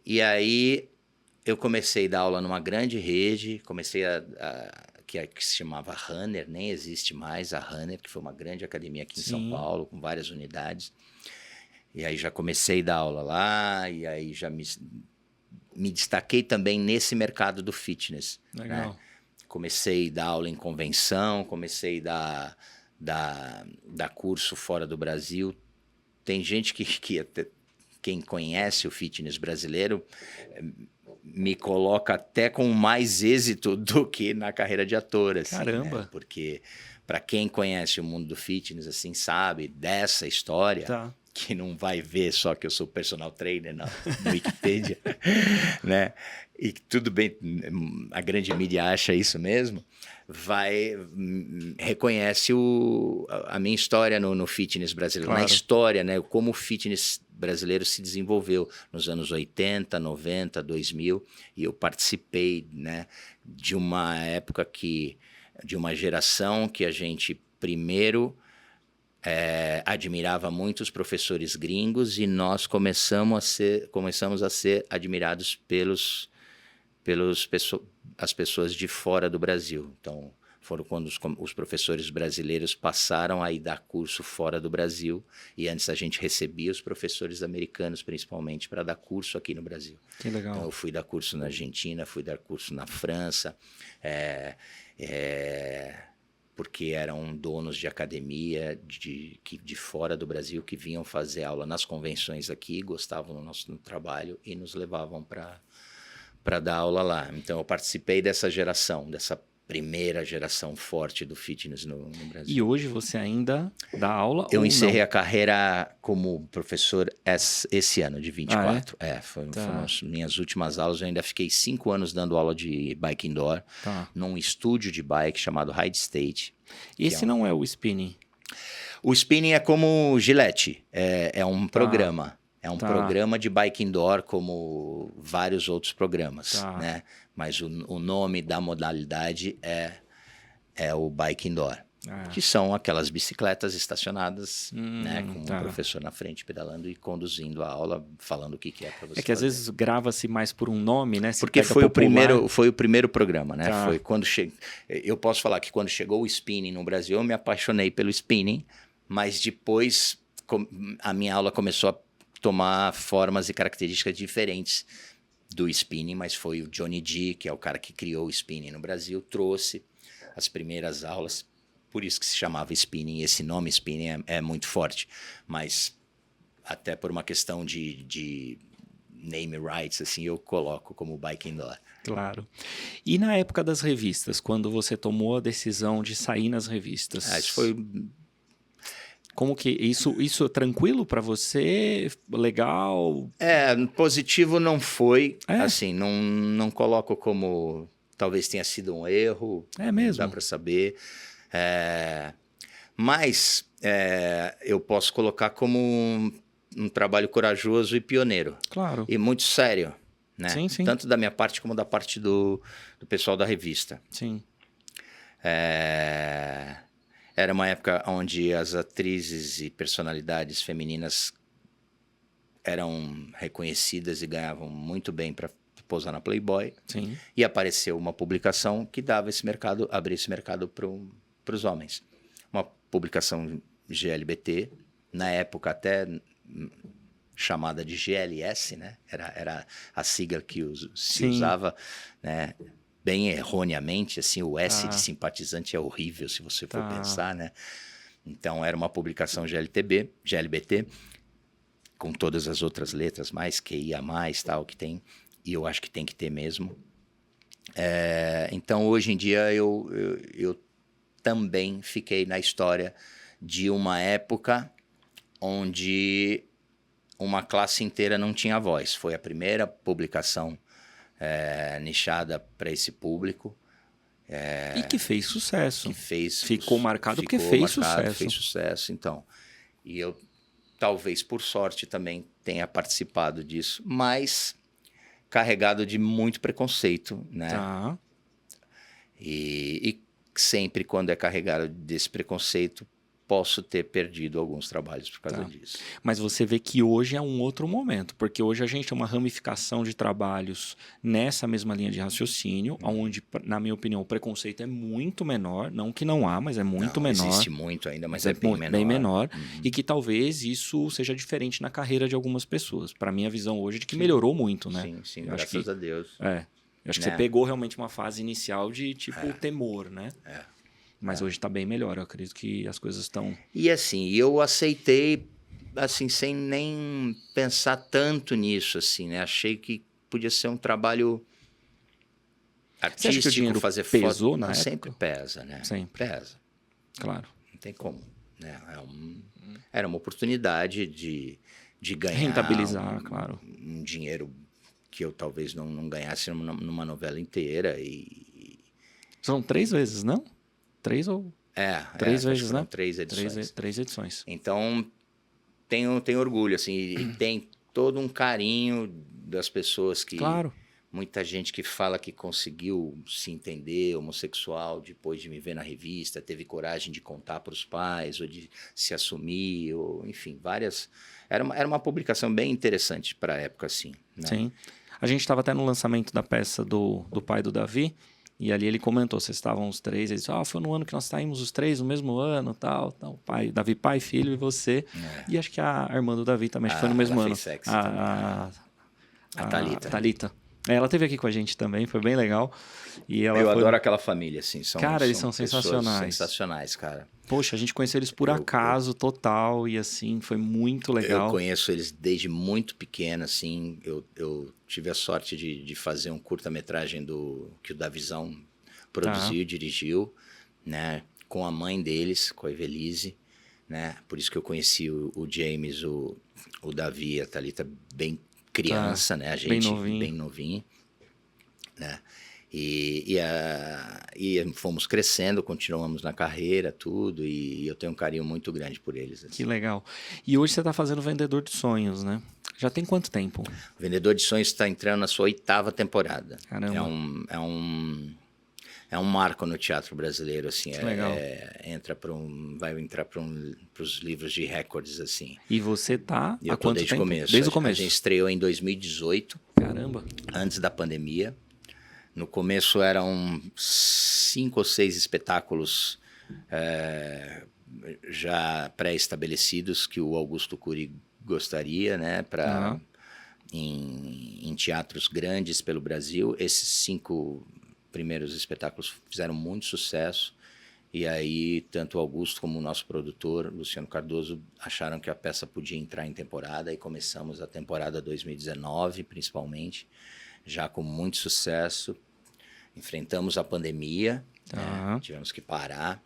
E aí eu comecei a dar aula numa grande rede, que se chamava Runner, nem existe mais a Runner, que foi uma grande academia aqui em São Paulo, com várias unidades. E aí já comecei a dar aula lá, e aí já me destaquei também nesse mercado do fitness. Legal. Né? Comecei a dar aula em convenção, comecei a dar curso fora do Brasil. Tem gente que até, quem conhece o fitness brasileiro me coloca até com mais êxito do que na carreira de ator. Assim, caramba! Né? Porque para quem conhece o mundo do fitness, assim, sabe dessa história, que não vai ver só que eu sou personal trainer no Wikipedia, né? E tudo bem, a grande mídia acha isso mesmo, reconhece a minha história no fitness brasileiro, na história, né? Como o fitness brasileiro se desenvolveu nos anos 80, 90, 2000, e eu participei, né, de uma época de uma geração que a gente primeiro admirava muito os professores gringos, e nós começamos a ser admirados as pessoas de fora do Brasil. Então, foram quando os professores brasileiros passaram a ir dar curso fora do Brasil, e antes a gente recebia os professores americanos, principalmente, para dar curso aqui no Brasil. Que legal. Então, eu fui dar curso na Argentina, fui dar curso na França, porque eram donos de academia de fora do Brasil que vinham fazer aula nas convenções aqui, gostavam do nosso trabalho e nos levavam para dar aula lá. Então, eu participei dessa geração, dessa primeira geração forte do fitness no Brasil. E hoje você ainda dá aula Eu ou encerrei não? a carreira como professor esse ano, de 24. Foram as minhas últimas aulas. Eu ainda fiquei 5 anos dando aula de bike indoor, num estúdio de bike chamado Ride State. Esse não é o spinning? O spinning é como Gillette, é um programa. É um programa de bike indoor, como vários outros programas, né? Mas o nome da modalidade é o bike indoor. Que são aquelas bicicletas estacionadas, né? Com o professor na frente pedalando e conduzindo a aula, falando o que é para você É que às vezes grava-se mais por um nome, né? Porque foi o primeiro programa, né? Foi quando eu posso falar que quando chegou o spinning no Brasil, eu me apaixonei pelo spinning, mas depois a minha aula começou a tomar formas e características diferentes do spinning, mas foi o Johnny G, que é o cara que criou o spinning no Brasil, trouxe as primeiras aulas, por isso que se chamava spinning. Esse nome spinning é muito forte, mas até por uma questão de name rights, assim, eu coloco como bike indoor. Claro. E na época das revistas, quando você tomou a decisão de sair nas revistas? Isso foi... Como que isso é tranquilo para você? Legal? Positivo não foi. Assim, não coloco como talvez tenha sido um erro. É mesmo? Não dá para saber. Mas eu posso colocar como um trabalho corajoso e pioneiro. Claro. E muito sério, né? Sim, sim. Tanto da minha parte como da parte do pessoal da revista. Sim. Era uma época onde as atrizes e personalidades femininas eram reconhecidas e ganhavam muito bem para posar na Playboy. Sim. E apareceu uma publicação que dava abria esse mercado para os homens. Uma publicação GLBT, na época até chamada de GLS, né? Era a sigla que se usava, né? Bem erroneamente, assim, o S de simpatizante é horrível se você for pensar, né? Então, era uma publicação GLBT, com todas as outras letras, mais QIA+, tal, que tem, e eu acho que tem que ter mesmo. Então, hoje em dia, eu também fiquei na história de uma época onde uma classe inteira não tinha voz. Foi a primeira publicação nichada para esse público. E que fez sucesso. Ficou marcado porque fez sucesso. Fez sucesso, então. E eu, talvez por sorte, também tenha participado disso, mas carregado de muito preconceito, né? E sempre quando é carregado desse preconceito, posso ter perdido alguns trabalhos por causa disso. Mas você vê que hoje é um outro momento, porque hoje a gente tem uma ramificação de trabalhos nessa mesma linha de raciocínio, onde, na minha opinião, o preconceito é muito menor, não que não há, mas é muito menor. Existe muito ainda, mas é bem menor. E que talvez isso seja diferente na carreira de algumas pessoas. Para mim, a visão hoje é de que melhorou muito, né? Sim, graças a Deus. Eu acho que você pegou realmente uma fase inicial de, tipo, temor, né? Mas hoje está bem melhor, eu acredito que as coisas estão... E assim, eu aceitei, assim, sem nem pensar tanto nisso, assim, né? Achei que podia ser um trabalho artístico, você acha que o dinheiro fazer pesou foto. na época? Sempre pesa, né? Sempre. Pesa. Claro. Não tem como, né? Era uma oportunidade de ganhar... Rentabilizar, claro. Um dinheiro que eu talvez não ganhasse numa novela inteira e... São 3 vezes, não? 3 ou... 3 vezes, né? 3 edições. 3 edições. Então, tenho orgulho, assim, e tem todo um carinho das pessoas que... Claro. Muita gente que fala que conseguiu se entender homossexual depois de me ver na revista, teve coragem de contar para os pais, ou de se assumir, ou enfim, várias... Era uma publicação bem interessante para a época, assim. Né? Sim. A gente estava até no lançamento da peça do pai do Davi, E ali ele comentou, vocês estavam os três, ele disse, foi no ano que nós saímos os três, no mesmo ano, tal, pai, Davi pai, filho e você. E acho que a irmã do Davi também, acho que foi no mesmo ela ano. fez sexo também. A Thalita. Thalita. Ela esteve aqui com a gente também, foi bem legal. E ela Eu adoro aquela família, assim. Cara, eles são pessoas sensacionais. Sensacionais, cara. Poxa, a gente conheceu eles por acaso total e assim, foi muito legal. Eu conheço eles desde muito pequeno, assim. Eu tive a sorte de fazer um curta-metragem que o Davizão produziu, dirigiu, né? Com a mãe deles, com a Evelise, né? Por isso que eu conheci o James, o Davi, a Thalita bem criança, né? A gente bem novinho, né? E fomos crescendo, continuamos na carreira, tudo, e eu tenho um carinho muito grande por eles. Assim. Que legal. E hoje você está fazendo Vendedor de Sonhos, né? Já tem quanto tempo? O Vendedor de Sonhos está entrando na sua 8ª temporada. Caramba. É um marco no teatro brasileiro, assim. Que legal. Vai entrar para os livros de recordes, assim. E você tá há quanto tempo? Começo. Desde o começo. A gente estreou em 2018. Caramba. Antes da pandemia. No começo eram 5 ou 6 espetáculos já pré-estabelecidos que o Augusto Cury gostaria, né, em teatros grandes pelo Brasil. Esses 5 primeiros espetáculos fizeram muito sucesso e aí tanto o Augusto como o nosso produtor, Luciano Cardoso, acharam que a peça podia entrar em temporada e começamos a temporada 2019, principalmente. Já com muito sucesso, enfrentamos a pandemia, né? Tivemos que parar.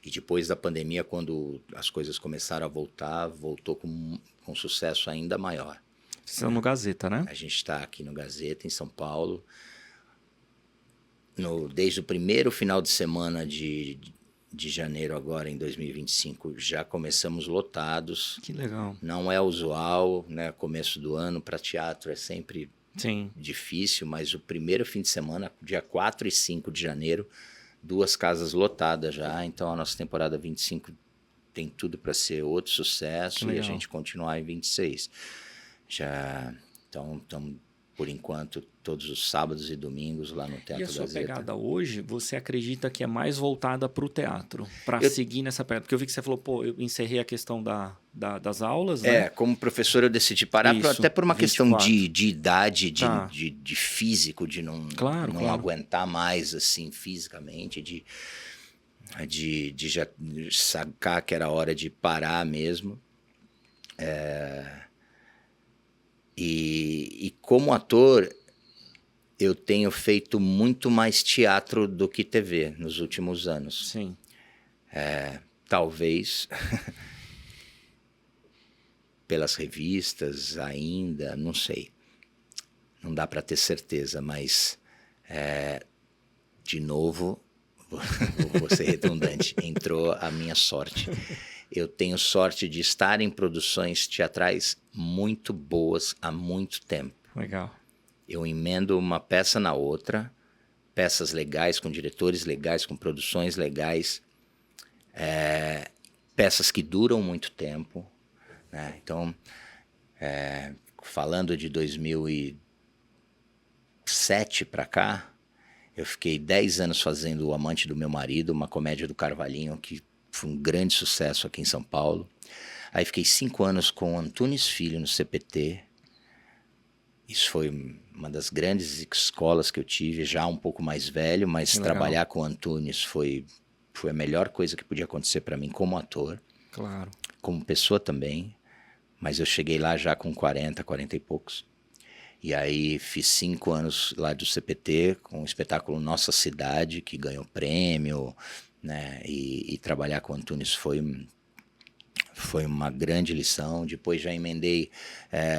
E depois da pandemia, quando as coisas começaram a voltar, voltou com sucesso ainda maior. Vocês estão no Gazeta, né? A gente está aqui no Gazeta, em São Paulo. Desde o primeiro final de semana de janeiro agora, em 2025, já começamos lotados. Que legal. Não é usual, né? Começo do ano para teatro é sempre... Sim. Difícil, mas o primeiro fim de semana, dia 4 e 5 de janeiro, 2 casas lotadas já, então a nossa temporada 25 tem tudo para ser outro sucesso e a gente continuar em 26. Então, estamos, por enquanto, todos os sábados e domingos lá no Teatro Gazeta. E a sua pegada hoje, você acredita que é mais voltada para o teatro? Para seguir nessa pegada? Porque eu vi que você falou, eu encerrei a questão das aulas, né? Como professor eu decidi parar, até por uma 24. Questão de idade, de físico, de não aguentar mais, assim, fisicamente, de já sacar que era hora de parar mesmo. E como ator, eu tenho feito muito mais teatro do que TV nos últimos anos. Sim. Talvez pelas revistas ainda, não sei. Não dá para ter certeza, mas de novo, vou ser redundante, entrou a minha sorte. Eu tenho sorte de estar em produções teatrais muito boas há muito tempo. Legal. Eu emendo uma peça na outra, peças legais, com diretores legais, com produções legais, peças que duram muito tempo, né? Então, falando de 2007 para cá, eu fiquei 10 anos fazendo O Amante do Meu Marido, uma comédia do Carvalhinho, que foi um grande sucesso aqui em São Paulo. Aí fiquei 5 anos com Antunes Filho no CPT. Isso foi uma das grandes escolas que eu tive, já um pouco mais velho, mas trabalhar com Antunes foi a melhor coisa que podia acontecer para mim como ator. Claro. Como pessoa também, mas eu cheguei lá já com 40 e poucos. E aí fiz 5 anos lá do CPT com o espetáculo Nossa Cidade, que ganhou prêmio, né? E trabalhar com Antunes foi uma grande lição. Depois já emendei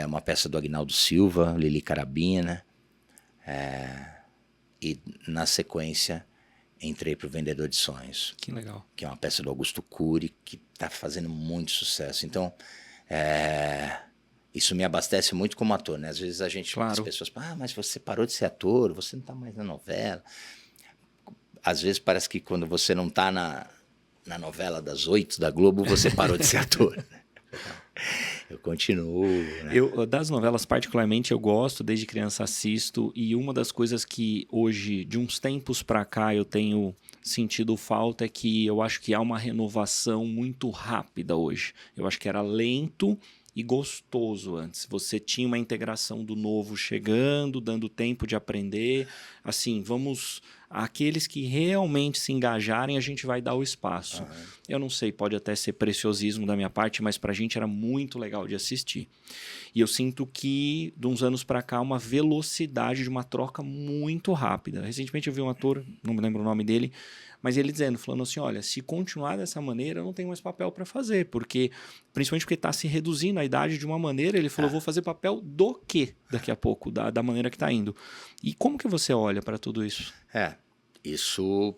uma peça do Aguinaldo Silva, Lili Carabina, e na sequência entrei para o Vendedor de Sonhos. Que legal. Que é uma peça do Augusto Cury, que está fazendo muito sucesso. Então, isso me abastece muito como ator, né? Às vezes as pessoas falam, mas você parou de ser ator, você não está mais na novela. Às vezes parece que quando você não está na novela das 8 da Globo, você parou de ser ator. Eu continuo. Né? Das novelas, particularmente, eu gosto, desde criança assisto, e uma das coisas que hoje, de uns tempos pra cá, eu tenho sentido falta é que eu acho que há uma renovação muito rápida hoje. Eu acho que era lento e gostoso antes. Você tinha uma integração do novo chegando, dando tempo de aprender. Assim, vamos... Aqueles que realmente se engajarem, a gente vai dar o espaço. Eu não sei, pode até ser preciosismo da minha parte, mas pra gente era muito legal de assistir. E eu sinto que, de uns anos pra cá, uma velocidade de uma troca muito rápida. Recentemente eu vi um ator, não me lembro o nome dele, mas ele falando assim, olha, se continuar dessa maneira, eu não tenho mais papel para fazer, principalmente porque está se reduzindo a idade de uma maneira, ele falou, vou fazer papel do quê daqui a pouco, da maneira que está indo. E como que você olha para tudo isso? Isso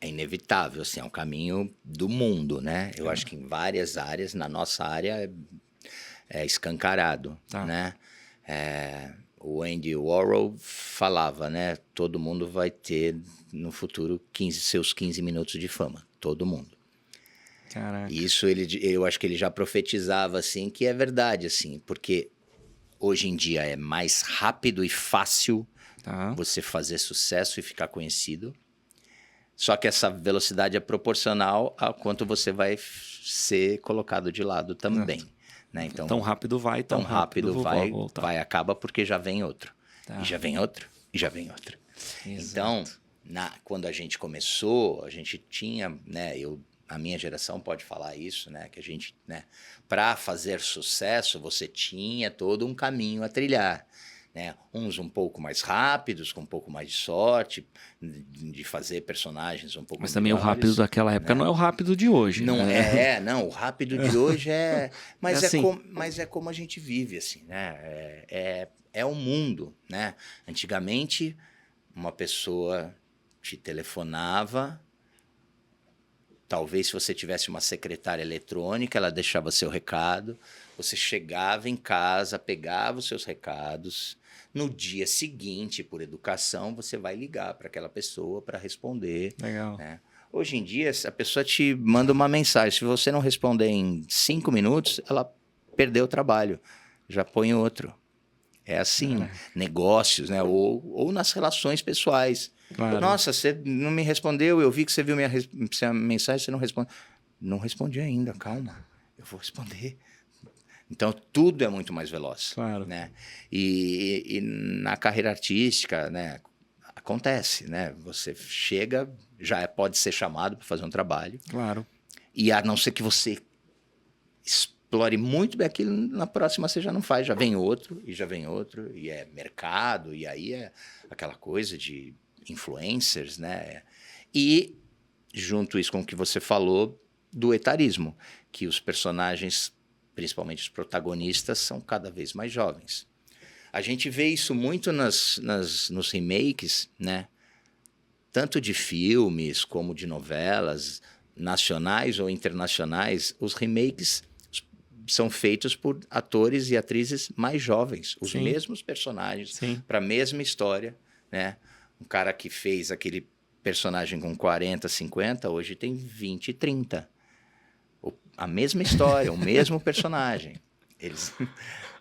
é inevitável, assim, é um caminho do mundo, né? Eu acho que em várias áreas, na nossa área, é escancarado, né? O Andy Warhol falava, né? Todo mundo vai ter, no futuro, seus 15 minutos de fama. Todo mundo. Caraca. Isso eu acho que ele já profetizava, assim, que é verdade, assim, porque hoje em dia é mais rápido e fácil você fazer sucesso e ficar conhecido. Só que essa velocidade é proporcional a quanto você vai ser colocado de lado também. Né? Então, tão rápido vai, tão rápido vai, acaba porque já vem outro. E já vem outro, e já vem outro. Exato. Então, quando a gente começou, a gente tinha, né, a minha geração pode falar isso, né, que a gente, né, para fazer sucesso, você tinha todo um caminho a trilhar. Né? Uns um pouco mais rápidos, com um pouco mais de sorte, de fazer personagens um pouco mais. Mas também melhores, o rápido daquela época, né? Não é o rápido de hoje. Não não. O rápido de hoje é. Mas assim. Mas é como a gente vive, assim, né? É um mundo, né? Antigamente, uma pessoa te telefonava. Talvez se você tivesse uma secretária eletrônica, ela deixava seu recado. Você chegava em casa, pegava os seus recados. No dia seguinte, por educação, você vai ligar para aquela pessoa para responder. Legal. Né? Hoje em dia, a pessoa te manda uma mensagem. Se você não responder em 5 minutos, ela perdeu o trabalho. Já põe outro. É assim, negócios, né? Ou nas relações pessoais. Claro. Nossa, você não me respondeu, eu vi que você viu minha mensagem, você não responde. Não respondi ainda, calma, eu vou responder. Então, tudo é muito mais veloz. Claro. Né? E na carreira artística, né, acontece, né? Você chega, já pode ser chamado para fazer um trabalho. Claro. E a não ser que você explore muito bem aquilo, na próxima você já não faz, já vem outro, e é mercado, e aí é aquela coisa de influencers, né? E junto isso com o que você falou do etarismo, que os personagens, principalmente os protagonistas, são cada vez mais jovens. A gente vê isso muito nos remakes, né? Tanto de filmes como de novelas, nacionais ou internacionais, os remakes são feitos por atores e atrizes mais jovens, os mesmos personagens, para a mesma história, né? Um cara que fez aquele personagem com 40, 50, hoje tem 20, 30. A mesma história, o mesmo personagem. Eles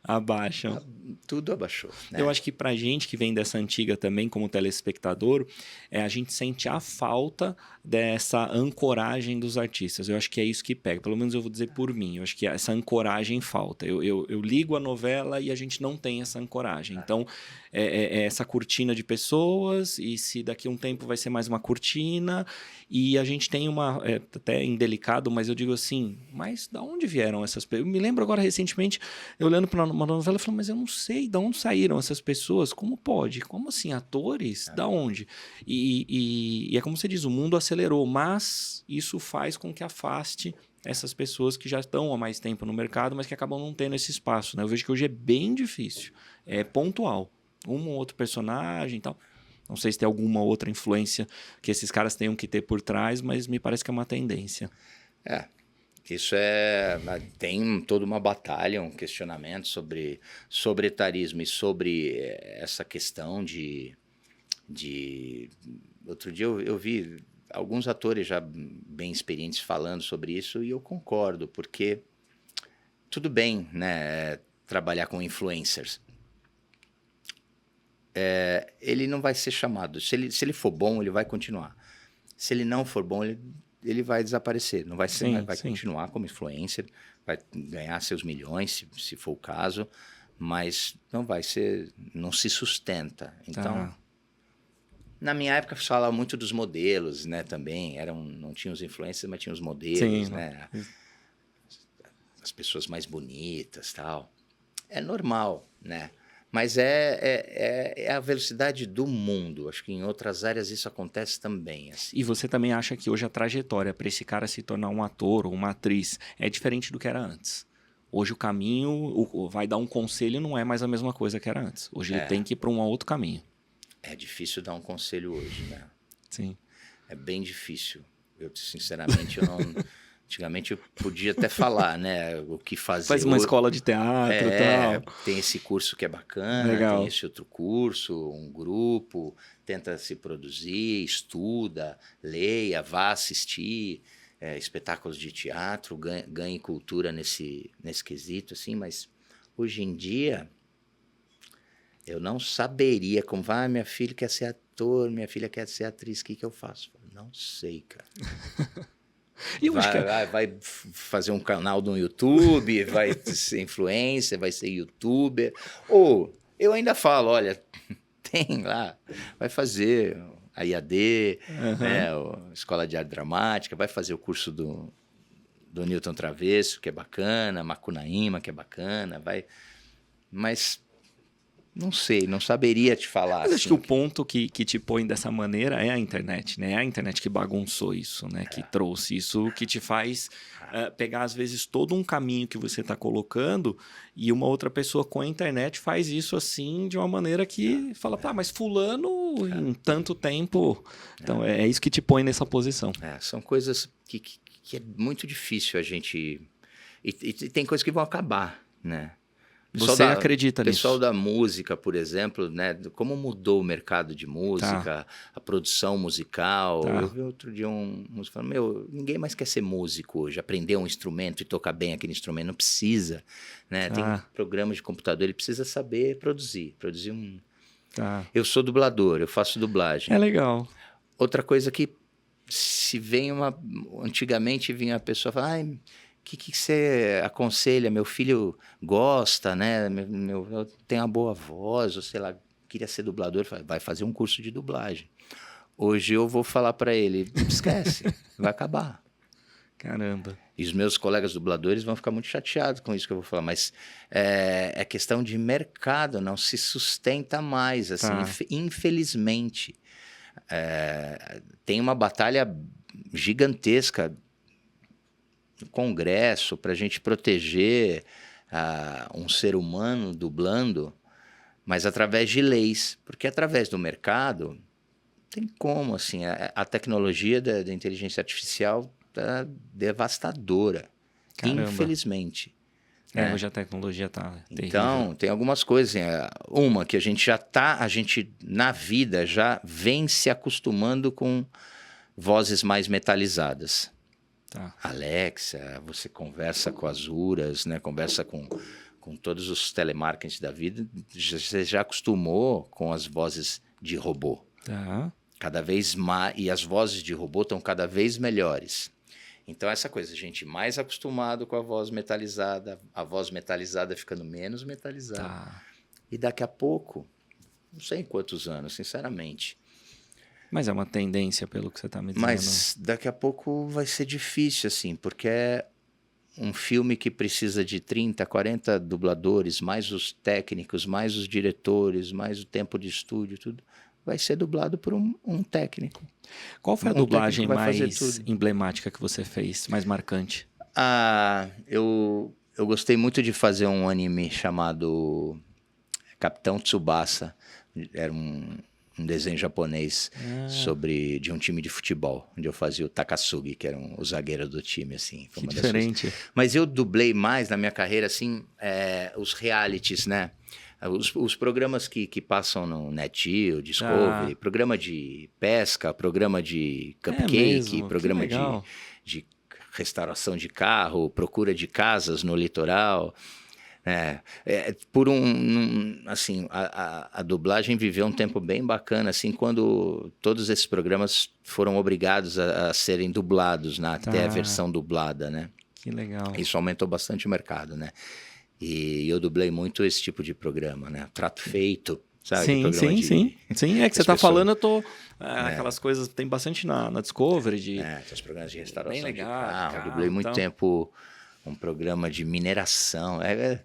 abaixam. Tudo abaixou. Né? Eu acho que pra gente que vem dessa antiga também, como telespectador, a gente sente a falta dessa ancoragem dos artistas. Eu acho que é isso que pega. Pelo menos eu vou dizer por mim. Eu acho que essa ancoragem falta. Eu ligo a novela e a gente não tem essa ancoragem. Então, é essa cortina de pessoas, e se daqui a um tempo vai ser mais uma cortina, e a gente tem uma... até indelicado, mas eu digo assim, mas da onde vieram essas pessoas? Eu me lembro agora recentemente, eu olhando para uma novela, eu falei, mas eu não sei de onde saíram essas pessoas, como pode? Como assim, atores? Da onde? E é como você diz, o mundo acelerou, mas isso faz com que afaste essas pessoas que já estão há mais tempo no mercado, mas que acabam não tendo esse espaço. Né? Eu vejo que hoje é bem difícil, é pontual. Um ou outro personagem e tal. Não sei se tem alguma outra influência que esses caras tenham que ter por trás, mas me parece que é uma tendência. Isso tem toda uma batalha, um questionamento sobre etarismo e sobre essa questão de... Outro dia eu vi alguns atores já bem experientes falando sobre isso, e eu concordo, porque tudo bem, né, trabalhar com influencers. Ele não vai ser chamado. Se ele for bom, ele vai continuar. Se ele não for bom, ele vai desaparecer. Não vai ser, Sim, vai sim. continuar como influencer, vai ganhar seus milhões, se for o caso, mas não vai ser, não se sustenta. Então, na minha época, se falava muito dos modelos, né, também. Não tinha os influencers, mas tinha os modelos, Sim, né? As pessoas mais bonitas, tal. É normal, né? Mas é a velocidade do mundo. Acho que em outras áreas isso acontece também. Assim. E você também acha que hoje a trajetória para esse cara se tornar um ator ou uma atriz é diferente do que era antes? Hoje o caminho, vai dar um conselho, não é mais a mesma coisa que era antes. Hoje ele tem que ir para um outro caminho. É difícil dar um conselho hoje, né? Sim. É bem difícil. Sinceramente, eu não... Antigamente eu podia até falar, né? O que fazer. Faz uma escola de teatro e tal. Tem esse curso que é bacana, Legal. tem esse outro curso, um grupo, tenta se produzir, estuda, leia, vá assistir espetáculos de teatro, ganhe cultura nesse quesito, assim, mas hoje em dia eu não saberia como vai, minha filha quer ser ator, minha filha quer ser atriz, o que eu faço? Não sei, cara. E vai fazer um canal no YouTube, vai ser influencer, vai ser youtuber. Ou eu ainda falo, olha, tem lá, vai fazer a IAD, né, a Escola de Arte Dramática, vai fazer o curso do Newton Travesso, que é bacana, Macunaíma, que é bacana, mas não sei, não saberia te falar. Mas assim, acho que o ponto que te põe dessa maneira é a internet, né? É a internet que bagunçou isso, né? Que trouxe isso, que te faz pegar, às vezes, todo um caminho que você está colocando e uma outra pessoa com a internet faz isso assim de uma maneira que fala, mas fulano em tanto tempo... Então, é isso que te põe nessa posição. São coisas que é muito difícil a gente... E tem coisas que vão acabar, né? Você acredita nisso? O pessoal da música, por exemplo, né? Como mudou o mercado de música, a produção musical. Eu vi outro dia um músico falando, ninguém mais quer ser músico hoje, aprender um instrumento e tocar bem aquele instrumento, não precisa. Né? Tem programas de computador, ele precisa saber produzir um... Eu sou dublador, eu faço dublagem. É legal. Outra coisa que se vem antigamente vinha a pessoa falar, o que você aconselha? Meu filho gosta, né? Eu tenho uma boa voz, ou sei lá, queria ser dublador, vai fazer um curso de dublagem. Hoje eu vou falar para ele, esquece, vai acabar. Caramba. E os meus colegas dubladores vão ficar muito chateados com isso que eu vou falar, mas é questão de mercado, não se sustenta mais, assim, infelizmente. Tem uma batalha gigantesca no Congresso para a gente proteger um ser humano dublando, mas através de leis, porque através do mercado tem como, assim, a tecnologia da inteligência artificial tá devastadora, infelizmente. Hoje a tecnologia tá terrível. Então, tem algumas coisas, uma que a gente na vida já vem se acostumando com vozes mais metalizadas. Alexa, você conversa com as URAs, né? Conversa com todos os telemarketings da vida, você já acostumou com as vozes de robô. Cada vez mais, e as vozes de robô estão cada vez melhores. Então, essa coisa, a gente mais acostumado com a voz metalizada ficando menos metalizada. E daqui a pouco, não sei em quantos anos, sinceramente. Mas é uma tendência, pelo que você está me dizendo. Mas daqui a pouco vai ser difícil, assim, porque é um filme que precisa de 30, 40 dubladores, mais os técnicos, mais os diretores, mais o tempo de estúdio, tudo. Vai ser dublado por um técnico. Qual foi a dublagem mais emblemática que você fez, mais marcante? Eu gostei muito de fazer um anime chamado Capitão Tsubasa. Era um desenho japonês de um time de futebol, onde eu fazia o Takasugi, que era o zagueiro do time, assim. Que diferente. Mas eu dublei mais na minha carreira, assim, os realities, né? Os programas que passam no NetGeo, Discovery, programa de pesca, programa de cupcake, programa de restauração de carro, procura de casas no litoral. Assim, a dublagem viveu um tempo bem bacana, assim, quando todos esses programas foram obrigados a serem dublados, né? Até a versão dublada, né? Que legal. Isso aumentou bastante o mercado, né? E eu dublei muito esse tipo de programa, né? Trato Feito, sabe? Sim, sim. É que você tá falando, eu tô... aquelas coisas, tem bastante na Discovery. Os programas de restauração bem legal, de carro. carro, Eu dublei muito então. tempo um programa de mineração.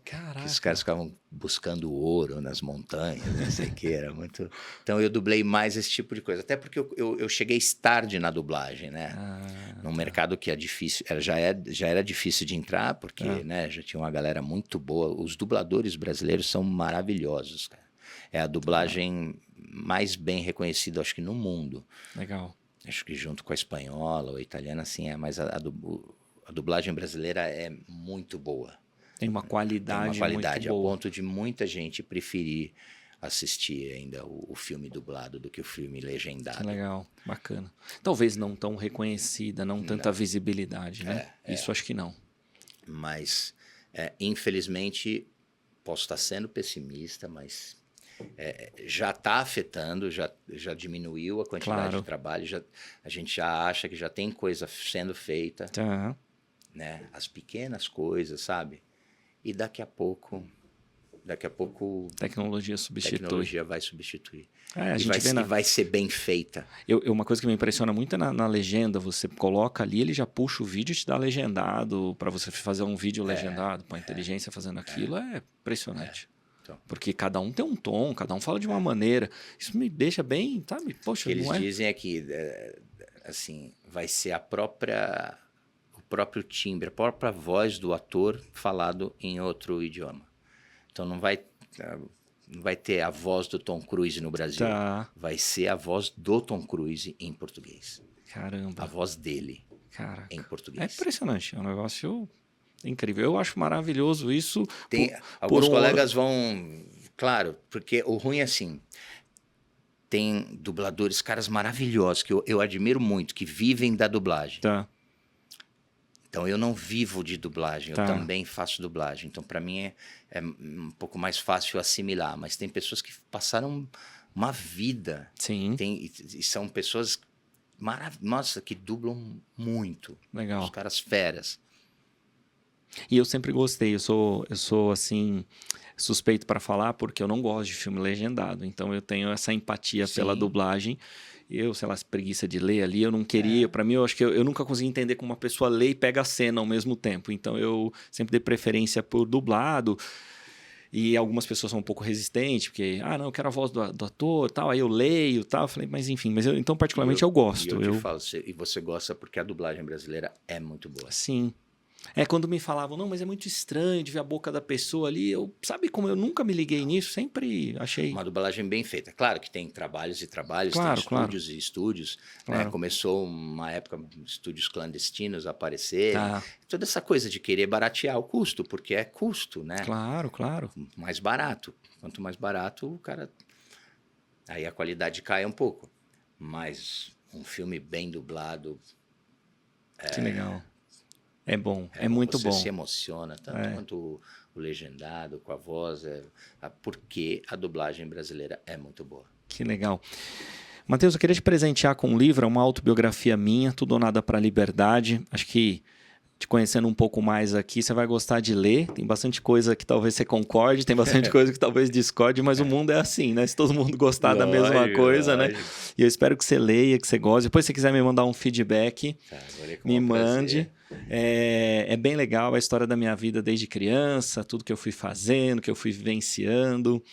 Caraca. Que os caras ficavam buscando ouro nas montanhas, não sei o que, era muito... Então eu dublei mais esse tipo de coisa. Até porque eu cheguei tarde na dublagem, né? Num mercado que é difícil, já era difícil de entrar, porque né, já tinha uma galera muito boa. Os dubladores brasileiros são maravilhosos, cara. É a dublagem mais bem reconhecida, acho que no mundo. Legal. Acho que junto com a espanhola ou a italiana, assim, mas a dublagem brasileira é muito boa. Tem uma qualidade muito boa. A ponto de muita gente preferir assistir ainda o filme dublado do que o filme legendado. Que legal, bacana. Talvez não tão reconhecida, não tanta visibilidade, né? Isso acho que não. Mas, infelizmente, posso estar sendo pessimista, mas já está afetando, já diminuiu a quantidade de trabalho, a gente já acha que já tem coisa sendo feita, né? As pequenas coisas, sabe? E daqui a pouco tecnologia substitui. Tecnologia vai substituir. E vai ser bem feita. Uma coisa que me impressiona muito é na legenda. Você coloca ali, ele já puxa o vídeo e te dá legendado para você fazer um vídeo legendado. Com a inteligência fazendo aquilo é impressionante. Então, porque cada um tem um tom, cada um fala de uma maneira. Isso me deixa bem, sabe? Poxa, eles dizem é que assim, vai ser o próprio timbre, a própria voz do ator falado em outro idioma. Então não vai ter a voz do Tom Cruise no Brasil. Vai ser a voz do Tom Cruise em português. Caramba. A voz dele. Caraca. Em português. É impressionante. É um negócio incrível. Eu acho maravilhoso isso. Alguns colegas vão... Claro, porque o ruim é assim... Tem dubladores, caras maravilhosos, que eu admiro muito, que vivem da dublagem. Então, eu não vivo de dublagem, eu também faço dublagem. Então, para mim, é um pouco mais fácil assimilar. Mas tem pessoas que passaram uma vida. Sim. E são pessoas nossa, que dublam muito. Legal. Os caras feras. E eu sempre gostei. Eu sou assim, suspeito para falar, porque eu não gosto de filme legendado. Então, eu tenho essa empatia pela dublagem. Eu, sei lá, preguiça de ler ali, eu não queria. Para mim, eu acho que eu nunca consegui entender como uma pessoa lê e pega a cena ao mesmo tempo. Então, eu sempre dei preferência por dublado. E algumas pessoas são um pouco resistentes, porque, não, eu quero a voz do ator, tal. Aí eu leio, tal. Eu falei, mas enfim, então, particularmente, eu gosto. E eu te falo, e você gosta porque a dublagem brasileira é muito boa. Sim. Quando me falavam, não, mas é muito estranho de ver a boca da pessoa ali. Sabe como eu nunca me liguei nisso? Sempre achei... Uma dublagem bem feita. Claro que tem trabalhos e trabalhos, claro, tem estúdios e estúdios. Claro. Né? Começou uma época, estúdios clandestinos a aparecerem. Toda essa coisa de querer baratear o custo, porque é custo, né? Claro. Mais barato. Quanto mais barato, o cara... Aí a qualidade cai um pouco. Mas um filme bem dublado... Que legal. É bom, é muito bom. Você se emociona, tanto quanto o legendado, com a voz, porque a dublagem brasileira é muito boa. Que legal. Matheus, eu queria te presentear com um livro, uma autobiografia minha, Tudo ou Nada para a Liberdade. Acho que te conhecendo um pouco mais aqui, você vai gostar de ler. Tem bastante coisa que talvez você concorde, tem bastante coisa que talvez discorde, mas o mundo é assim, né? Se todo mundo gostar da mesma coisa, né? E eu espero que você leia, que você goste. Depois, se você quiser me mandar um feedback, me mande. É bem legal a história da minha vida desde criança, tudo que eu fui fazendo, que eu fui vivenciando.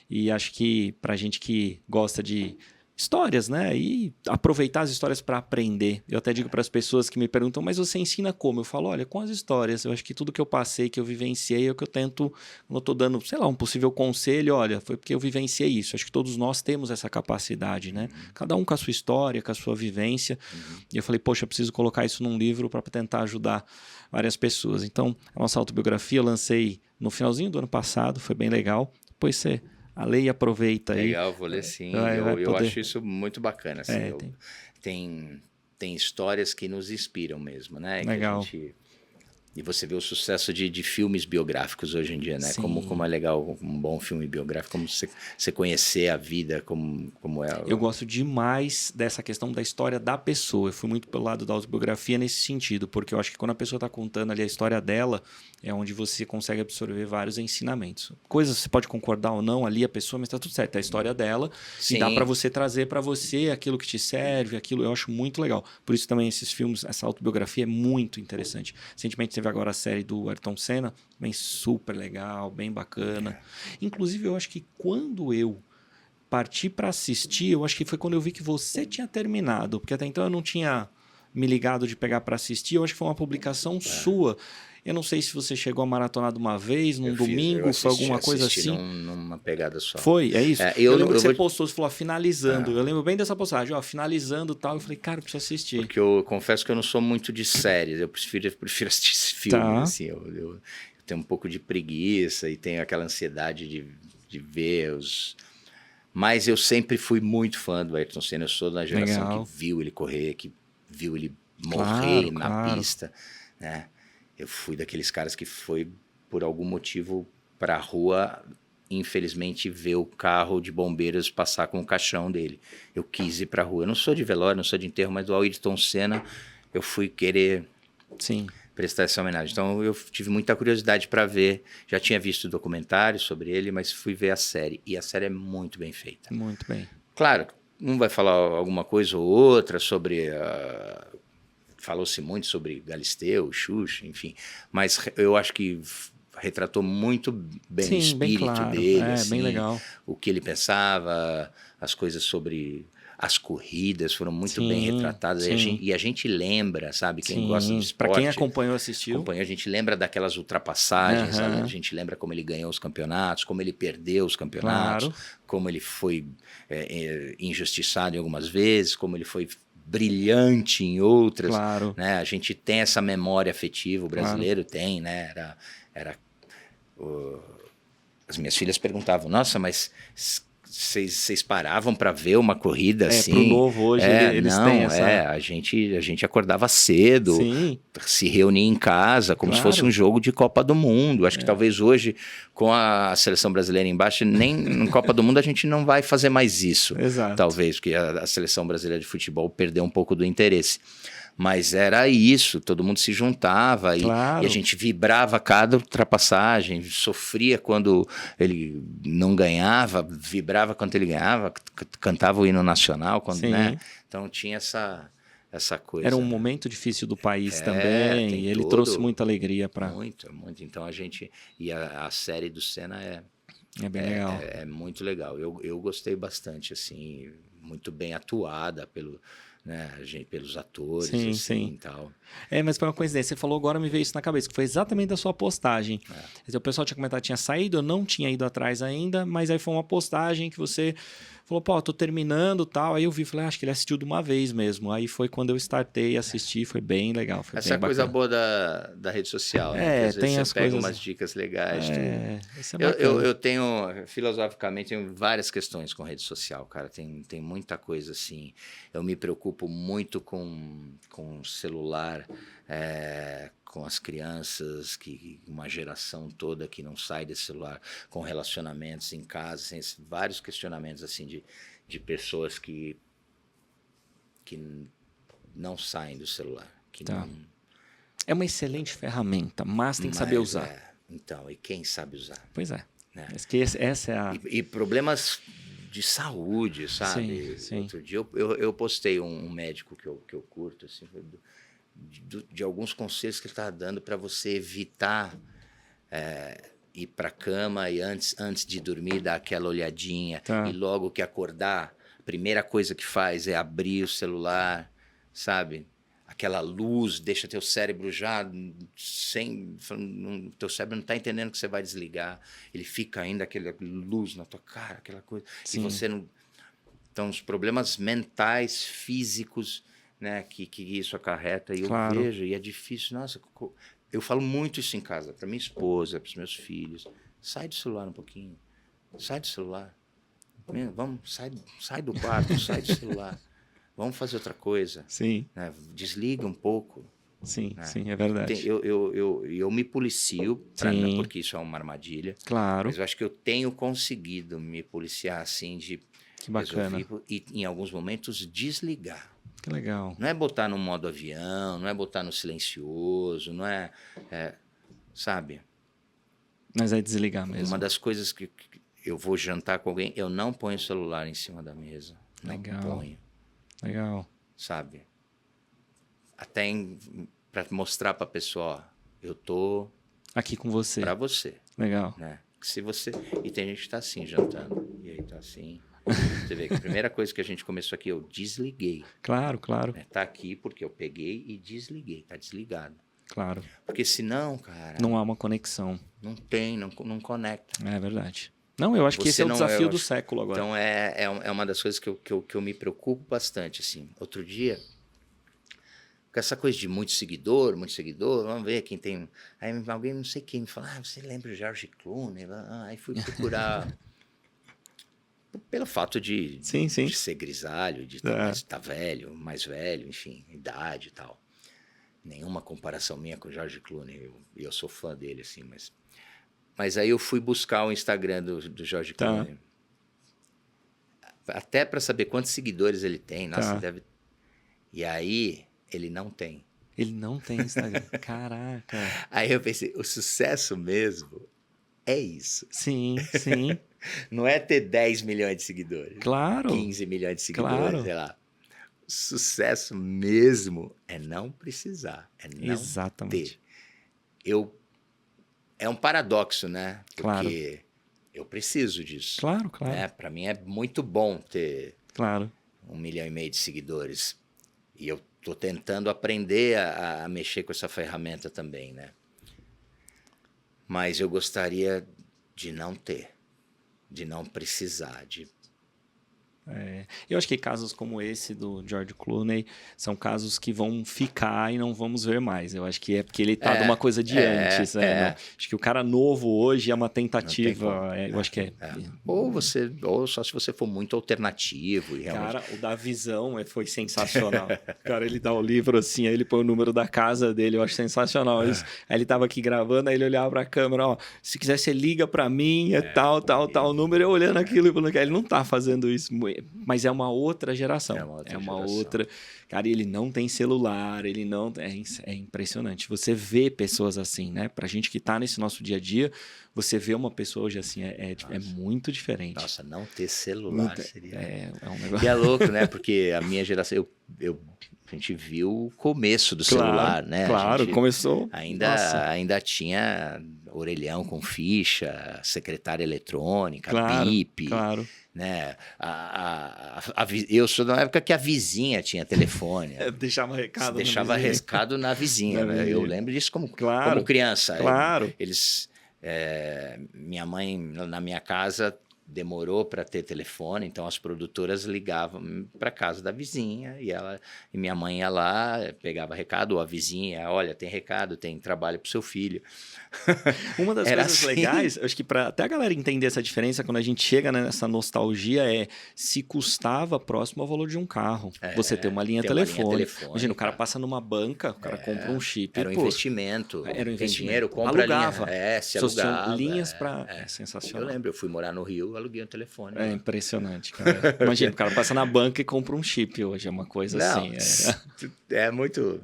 E acho que pra gente que gosta de histórias, né? E aproveitar as histórias para aprender. Eu até digo para as pessoas que me perguntam, mas você ensina como? Eu falo, olha, com as histórias. Eu acho que tudo que eu passei, que eu vivenciei, é o que eu tento, quando eu tô dando, sei lá, um possível conselho, olha, foi porque eu vivenciei isso. Acho que todos nós temos essa capacidade, né? Cada um com a sua história, com a sua vivência. E eu falei, poxa, eu preciso colocar isso num livro para tentar ajudar várias pessoas. Então, a nossa autobiografia eu lancei no finalzinho do ano passado, foi bem legal. Depois você... A lei aproveita aí. Legal, vou ler sim. Eu acho isso muito bacana. Assim, tem tem histórias que nos inspiram mesmo, né? Legal. E você vê o sucesso de filmes biográficos hoje em dia, né? Como é legal um bom filme biográfico, como você conhecer a vida, como é. Eu gosto demais dessa questão da história da pessoa. Eu fui muito pelo lado da autobiografia nesse sentido, porque eu acho que quando a pessoa está contando ali a história dela, é onde você consegue absorver vários ensinamentos. Coisas você pode concordar ou não ali a pessoa, mas está tudo certo. É a história dela e dá para você trazer para você aquilo que te serve, aquilo eu acho muito legal. Por isso também esses filmes, essa autobiografia é muito interessante. Recentemente teve agora a série do Ayrton Senna, bem super legal, bem bacana. Inclusive eu acho que quando eu parti para assistir, eu acho que foi quando eu vi que você tinha terminado, porque até então eu não tinha me ligado de pegar para assistir, eu acho que foi uma publicação sua. Eu não sei se você chegou a maratonar de uma vez, num domingo, foi alguma coisa assim. Numa pegada só. Foi, é isso? Eu lembro que você vou... postou, você falou, finalizando. Eu lembro bem dessa postagem, finalizando e tal. Eu falei, cara, eu preciso assistir. Porque eu confesso que eu não sou muito de séries, eu prefiro assistir filmes, assim. Eu tenho um pouco de preguiça e tenho aquela ansiedade de ver os... Mas eu sempre fui muito fã do Ayrton Senna. Eu sou da geração que viu ele correr, que viu ele morrer na pista, né? Eu fui daqueles caras que foi, por algum motivo, para a rua, infelizmente, ver o carro de bombeiros passar com o caixão dele. Eu quis ir para a rua. Eu não sou de velório, não sou de enterro, mas do Ayrton Senna eu fui querer prestar essa homenagem. Então eu tive muita curiosidade para ver. Já tinha visto documentários sobre ele, mas fui ver a série. E a série é muito bem feita. Muito bem. Claro, um vai falar alguma coisa ou outra sobre... Falou-se muito sobre Galisteu, Xuxa, enfim. Mas eu acho que retratou muito bem o espírito dele. Assim, bem legal. O que ele pensava, as coisas sobre... As corridas foram muito bem retratadas. E a gente lembra, sabe? Quem gosta de esporte... Para quem acompanhou, assistiu. A gente lembra daquelas ultrapassagens, sabe? A gente lembra como ele ganhou os campeonatos, como ele perdeu os campeonatos, como ele foi injustiçado em algumas vezes, como ele foi brilhante em outras. Né? A gente tem essa memória afetiva, o brasileiro tem, né? As minhas filhas perguntavam, nossa, mas... Vocês paravam para ver uma corrida assim? Pro novo hoje eles têm essa... A gente acordava cedo, se reunia em casa, como se fosse um jogo de Copa do Mundo. Acho que talvez hoje, com a seleção brasileira embaixo, nem na Copa do Mundo a gente não vai fazer mais isso. Exato. Talvez, porque a seleção brasileira de futebol perdeu um pouco do interesse. Mas era isso, todo mundo se juntava e a gente vibrava cada ultrapassagem, sofria quando ele não ganhava, vibrava quando ele ganhava, cantava o hino nacional, né? Então tinha essa coisa. Era um momento difícil do país também, e ele trouxe muita alegria para... Muito. Então a gente... E a série do Senna é bem legal. É muito legal. Eu gostei bastante, assim, muito bem atuada pelos atores, e tal. Mas foi uma coincidência. Você falou agora, me veio isso na cabeça, que foi exatamente da sua postagem. O pessoal tinha comentado que tinha saído, eu não tinha ido atrás ainda, mas aí foi uma postagem que você falou, tô terminando e tal. Aí eu vi, falei, acho que ele assistiu de uma vez mesmo. Aí foi quando eu startei, assisti, foi bem legal. Foi essa bem é a coisa boa da rede social, né? Às vezes tem você as pega coisas... umas dicas legais. Eu tenho, filosoficamente, tenho várias questões com rede social, cara. Tem muita coisa, assim. Eu me preocupo muito com celular, com as crianças, uma geração toda que não sai desse celular, com relacionamentos em casa, vários questionamentos assim de pessoas que não saem do celular. É uma excelente ferramenta, mas tem que saber usar. Então, e quem sabe usar? Pois é. Né? Essa é a... E problemas de saúde, sabe? Sim. Outro dia eu postei um médico que eu curto, assim, de alguns conselhos que ele está dando para você evitar ir para a cama e antes de dormir dar aquela olhadinha e logo que acordar, a primeira coisa que faz é abrir o celular, sabe? Aquela luz deixa teu cérebro já teu cérebro não está entendendo que você vai desligar, ele fica ainda aquela luz na tua cara, aquela coisa, e você não... Então, os problemas mentais, físicos, né, que isso acarreta, e eu vejo, e é difícil, nossa, eu falo muito isso em casa, para minha esposa, para os meus filhos, sai do celular um pouquinho, sai do celular, vamos, sai do quarto, sai do celular, Vamos fazer outra coisa. Sim, Né? Desliga um pouco. sim, Né? sim, é verdade. Eu me policio, Sim. porque isso é uma armadilha. Claro, Mas eu acho que eu tenho conseguido me policiar assim de que bacana. resolver e em alguns momentos desligar. Que legal. Não é botar no modo avião, não é botar no silencioso, não é, sabe? Mas é desligar mesmo. Uma das coisas que eu vou jantar com alguém, eu não ponho o celular em cima da mesa. Não Legal. ponho, Legal. sabe? Até para mostrar para a pessoa, ó, eu tô Aqui com você. para você, Legal. né? Se você e tem gente que tá assim jantando e aí tá assim. Você vê que a primeira coisa que a gente começou aqui, eu desliguei. Claro, claro, Né? Tá aqui porque eu peguei e desliguei, tá desligado. claro. Porque senão, cara, Não há uma conexão. não tem, não conecta. É verdade. Não, eu acho que esse Você é o não- desafio eu do acho- século agora. Então é uma das coisas que eu me preocupo bastante, assim. Outro dia, com essa coisa de muito seguidor, vamos ver quem tem... Aí alguém, não sei quem, me fala, você lembra o George Clooney? Aí fui procurar... Pelo fato de Sim, sim. ser grisalho, de estar velho, mais velho, enfim, idade e tal. Nenhuma comparação minha com o George Clooney, eu sou fã dele, assim, mas aí eu fui buscar o Instagram do George Tá. Clooney. Até para saber quantos seguidores ele tem. Nossa, Tá. deve... E aí, ele não tem. Ele não tem Instagram. Caraca. Aí eu pensei, o sucesso mesmo é isso. Sim, sim. Não é ter 10 milhões de seguidores. Claro. 15 milhões de seguidores, Claro. sei lá. O sucesso mesmo é não precisar, é não Exatamente. ter. É um paradoxo, né? Claro. Porque eu preciso disso. Claro, claro. Né? Para mim é muito bom ter Claro. 1,5 milhão de seguidores. E eu tô tentando aprender a mexer com essa ferramenta também, né? Mas eu gostaria de não ter, de não precisar, Eu acho que casos como esse do George Clooney são casos que vão ficar e não vamos ver mais. Eu acho que é porque ele tá de uma coisa de antes. Né? Não, acho que o cara novo hoje é uma tentativa. Eu acho que é. Ou só se você for muito alternativo e realmente. Cara, o da visão foi sensacional. Cara, ele dá o livro assim, aí ele põe o número da casa dele, eu acho sensacional. Aí ele tava aqui gravando, aí ele olhava pra câmera, ó, se quiser você liga pra mim, tal número, eu olhando aquilo e falando, ele não tá fazendo isso, mas é uma outra geração. É uma outra. Cara, ele não tem celular, ele não... É impressionante. Você vê pessoas assim, né? Pra gente que tá nesse nosso dia a dia, você vê uma pessoa hoje assim, é muito diferente. Nossa, não ter celular seria... É um negócio... E é louco, né? Porque a minha geração... A gente viu o começo do celular, né? Claro, começou... Ainda tinha orelhão com ficha, secretária eletrônica, bip. Claro. Né? Eu sou da época que a vizinha tinha telefone. Deixava recado. Deixava recado na vizinha. Né? Eu lembro disso como criança. Claro. Minha mãe, na minha casa, demorou para ter telefone, então as produtoras ligavam para casa da vizinha e minha mãe ia lá, pegava recado, ou a vizinha, olha, tem recado, tem trabalho para o seu filho. Uma das coisas legais, acho que para até a galera entender essa diferença, quando a gente chega nessa nostalgia, se custava próximo ao valor de um carro. Você ter uma linha telefônica. Imagina, o cara passa numa banca, o cara compra um chip. Era um investimento. Era um investimento. Tem dinheiro, compra alugava. linha. Se alugava. Linhas para... É sensacional. Eu lembro, eu fui morar no Rio, aluguei um telefone. É impressionante, cara. Imagina, o cara passa na banca e compra um chip hoje, é uma coisa assim. É muito...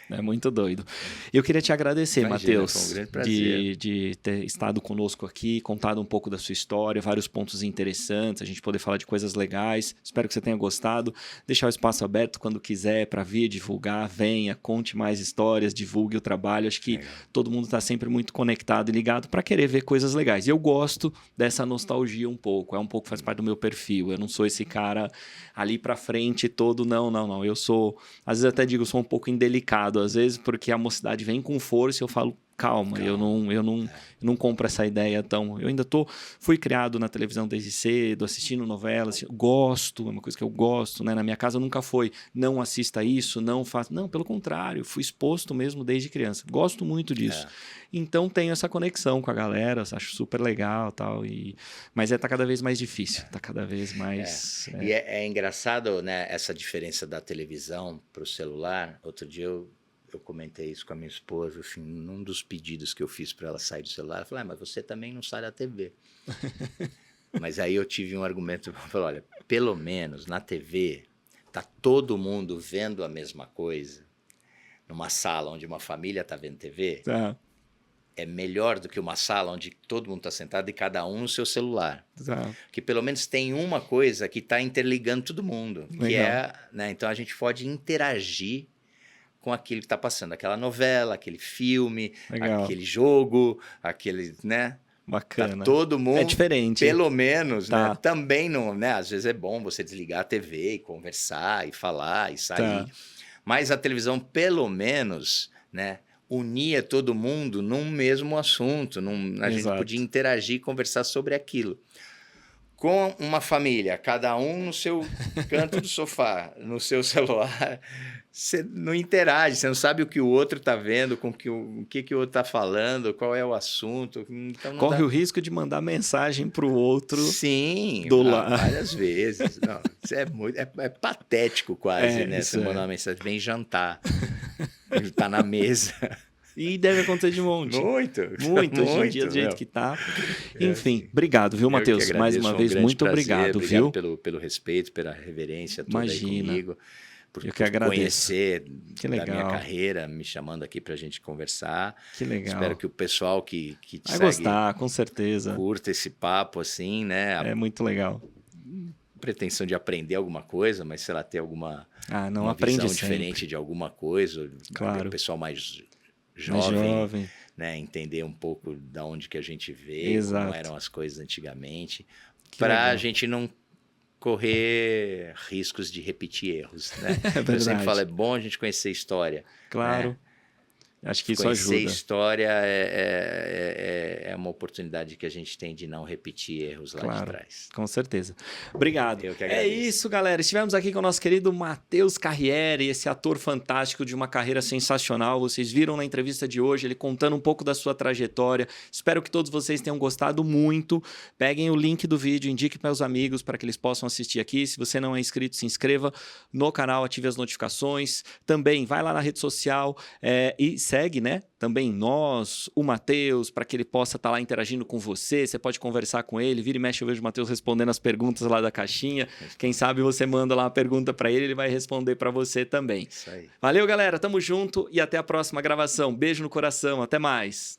É muito doido. Eu queria te agradecer, Matheus, foi um grande prazer. de ter estado conosco aqui, contado um pouco da sua história, vários pontos interessantes, a gente poder falar de coisas legais. Espero que você tenha gostado. Deixar o espaço aberto quando quiser para vir divulgar, venha, conte mais histórias, divulgue o trabalho. Acho que todo mundo está sempre muito conectado e ligado para querer ver coisas legais. E eu gosto dessa nostalgia um pouco, faz parte do meu perfil. Eu não sou esse cara ali para frente todo, não. Eu sou, às vezes até digo, eu sou um pouco indelicado, às vezes, porque a mocidade vem com força e eu falo, calma. Eu não compro essa ideia tão... Eu ainda fui criado na televisão desde cedo, assistindo novelas, gosto, é uma coisa que eu gosto, né? Na minha casa nunca foi, não assista isso, não faça... Não, pelo contrário, fui exposto mesmo desde criança. Gosto muito disso. Então tenho essa conexão com a galera, acho super legal e tal. Mas tá cada vez mais difícil, tá cada vez mais... E é engraçado, né, essa diferença da televisão para o celular. Outro dia eu comentei isso com a minha esposa, assim, num dos pedidos que eu fiz para ela sair do celular. Eu falei, mas você também não sai da TV. Mas aí eu tive um argumento, eu falei, olha, pelo menos na TV tá todo mundo vendo a mesma coisa. Numa sala onde uma família tá vendo TV, é melhor do que uma sala onde todo mundo está sentado e cada um no seu celular. Que pelo menos tem uma coisa que está interligando todo mundo. Que né, então a gente pode interagir com aquilo que está passando. Aquela novela, aquele filme, aquele jogo, aquele... né? Bacana. Tá todo mundo... É diferente. Pelo menos, né? Também não... né? Às vezes é bom você desligar a TV e conversar e falar e sair. Mas a televisão, pelo menos, né, unia todo mundo num mesmo assunto. A gente podia interagir e conversar sobre aquilo. Com uma família, cada um no seu canto do sofá, no seu celular, você não interage, você não sabe o que o outro está vendo, com o que o outro está falando, qual é o assunto. Então corre o risco de mandar mensagem para o outro. Sim, do lado. Várias vezes. Não, isso é patético quase, né? Você mandar uma mensagem, vem jantar, tá na mesa. E deve acontecer de monte. Muito. Hoje em dia, do jeito que tá. Enfim, obrigado, viu, Matheus? Mais uma vez, muito obrigado, viu? Obrigado pelo respeito, pela reverência toda aí comigo. Eu que agradeço. Conhecer da minha carreira, me chamando aqui pra gente conversar. Que legal. Espero que o pessoal que te vai segue... gostar, com certeza. Curta esse papo, assim, né? É muito legal. Pretensão de aprender alguma coisa, mas sei lá, ter alguma uma visão diferente de alguma coisa. Claro. O pessoal mais jovem, né? Entender um pouco da onde que a gente vê, como eram as coisas antigamente, para a gente não correr riscos de repetir erros, né? Eu sempre falo, é bom a gente conhecer a história. Claro. Né? Acho que isso ajuda. Conhecer história é uma oportunidade que a gente tem de não repetir erros lá de trás. Com certeza. Obrigado. Eu que agradeço. É isso, galera. Estivemos aqui com o nosso querido Matheus Carriere, esse ator fantástico de uma carreira sensacional. Vocês viram na entrevista de hoje ele contando um pouco da sua trajetória. Espero que todos vocês tenham gostado muito. Peguem o link do vídeo, indiquem para os amigos para que eles possam assistir aqui. Se você não é inscrito, se inscreva no canal, ative as notificações. Também vai lá na rede social e segue, né? Também nós, o Matheus, para que ele possa estar lá interagindo com você. Você pode conversar com ele. Vira e mexe, eu vejo o Matheus respondendo as perguntas lá da caixinha. Quem sabe você manda lá uma pergunta para ele, ele vai responder para você também. Isso aí. Valeu, galera. Tamo junto e até a próxima gravação. Beijo no coração. Até mais.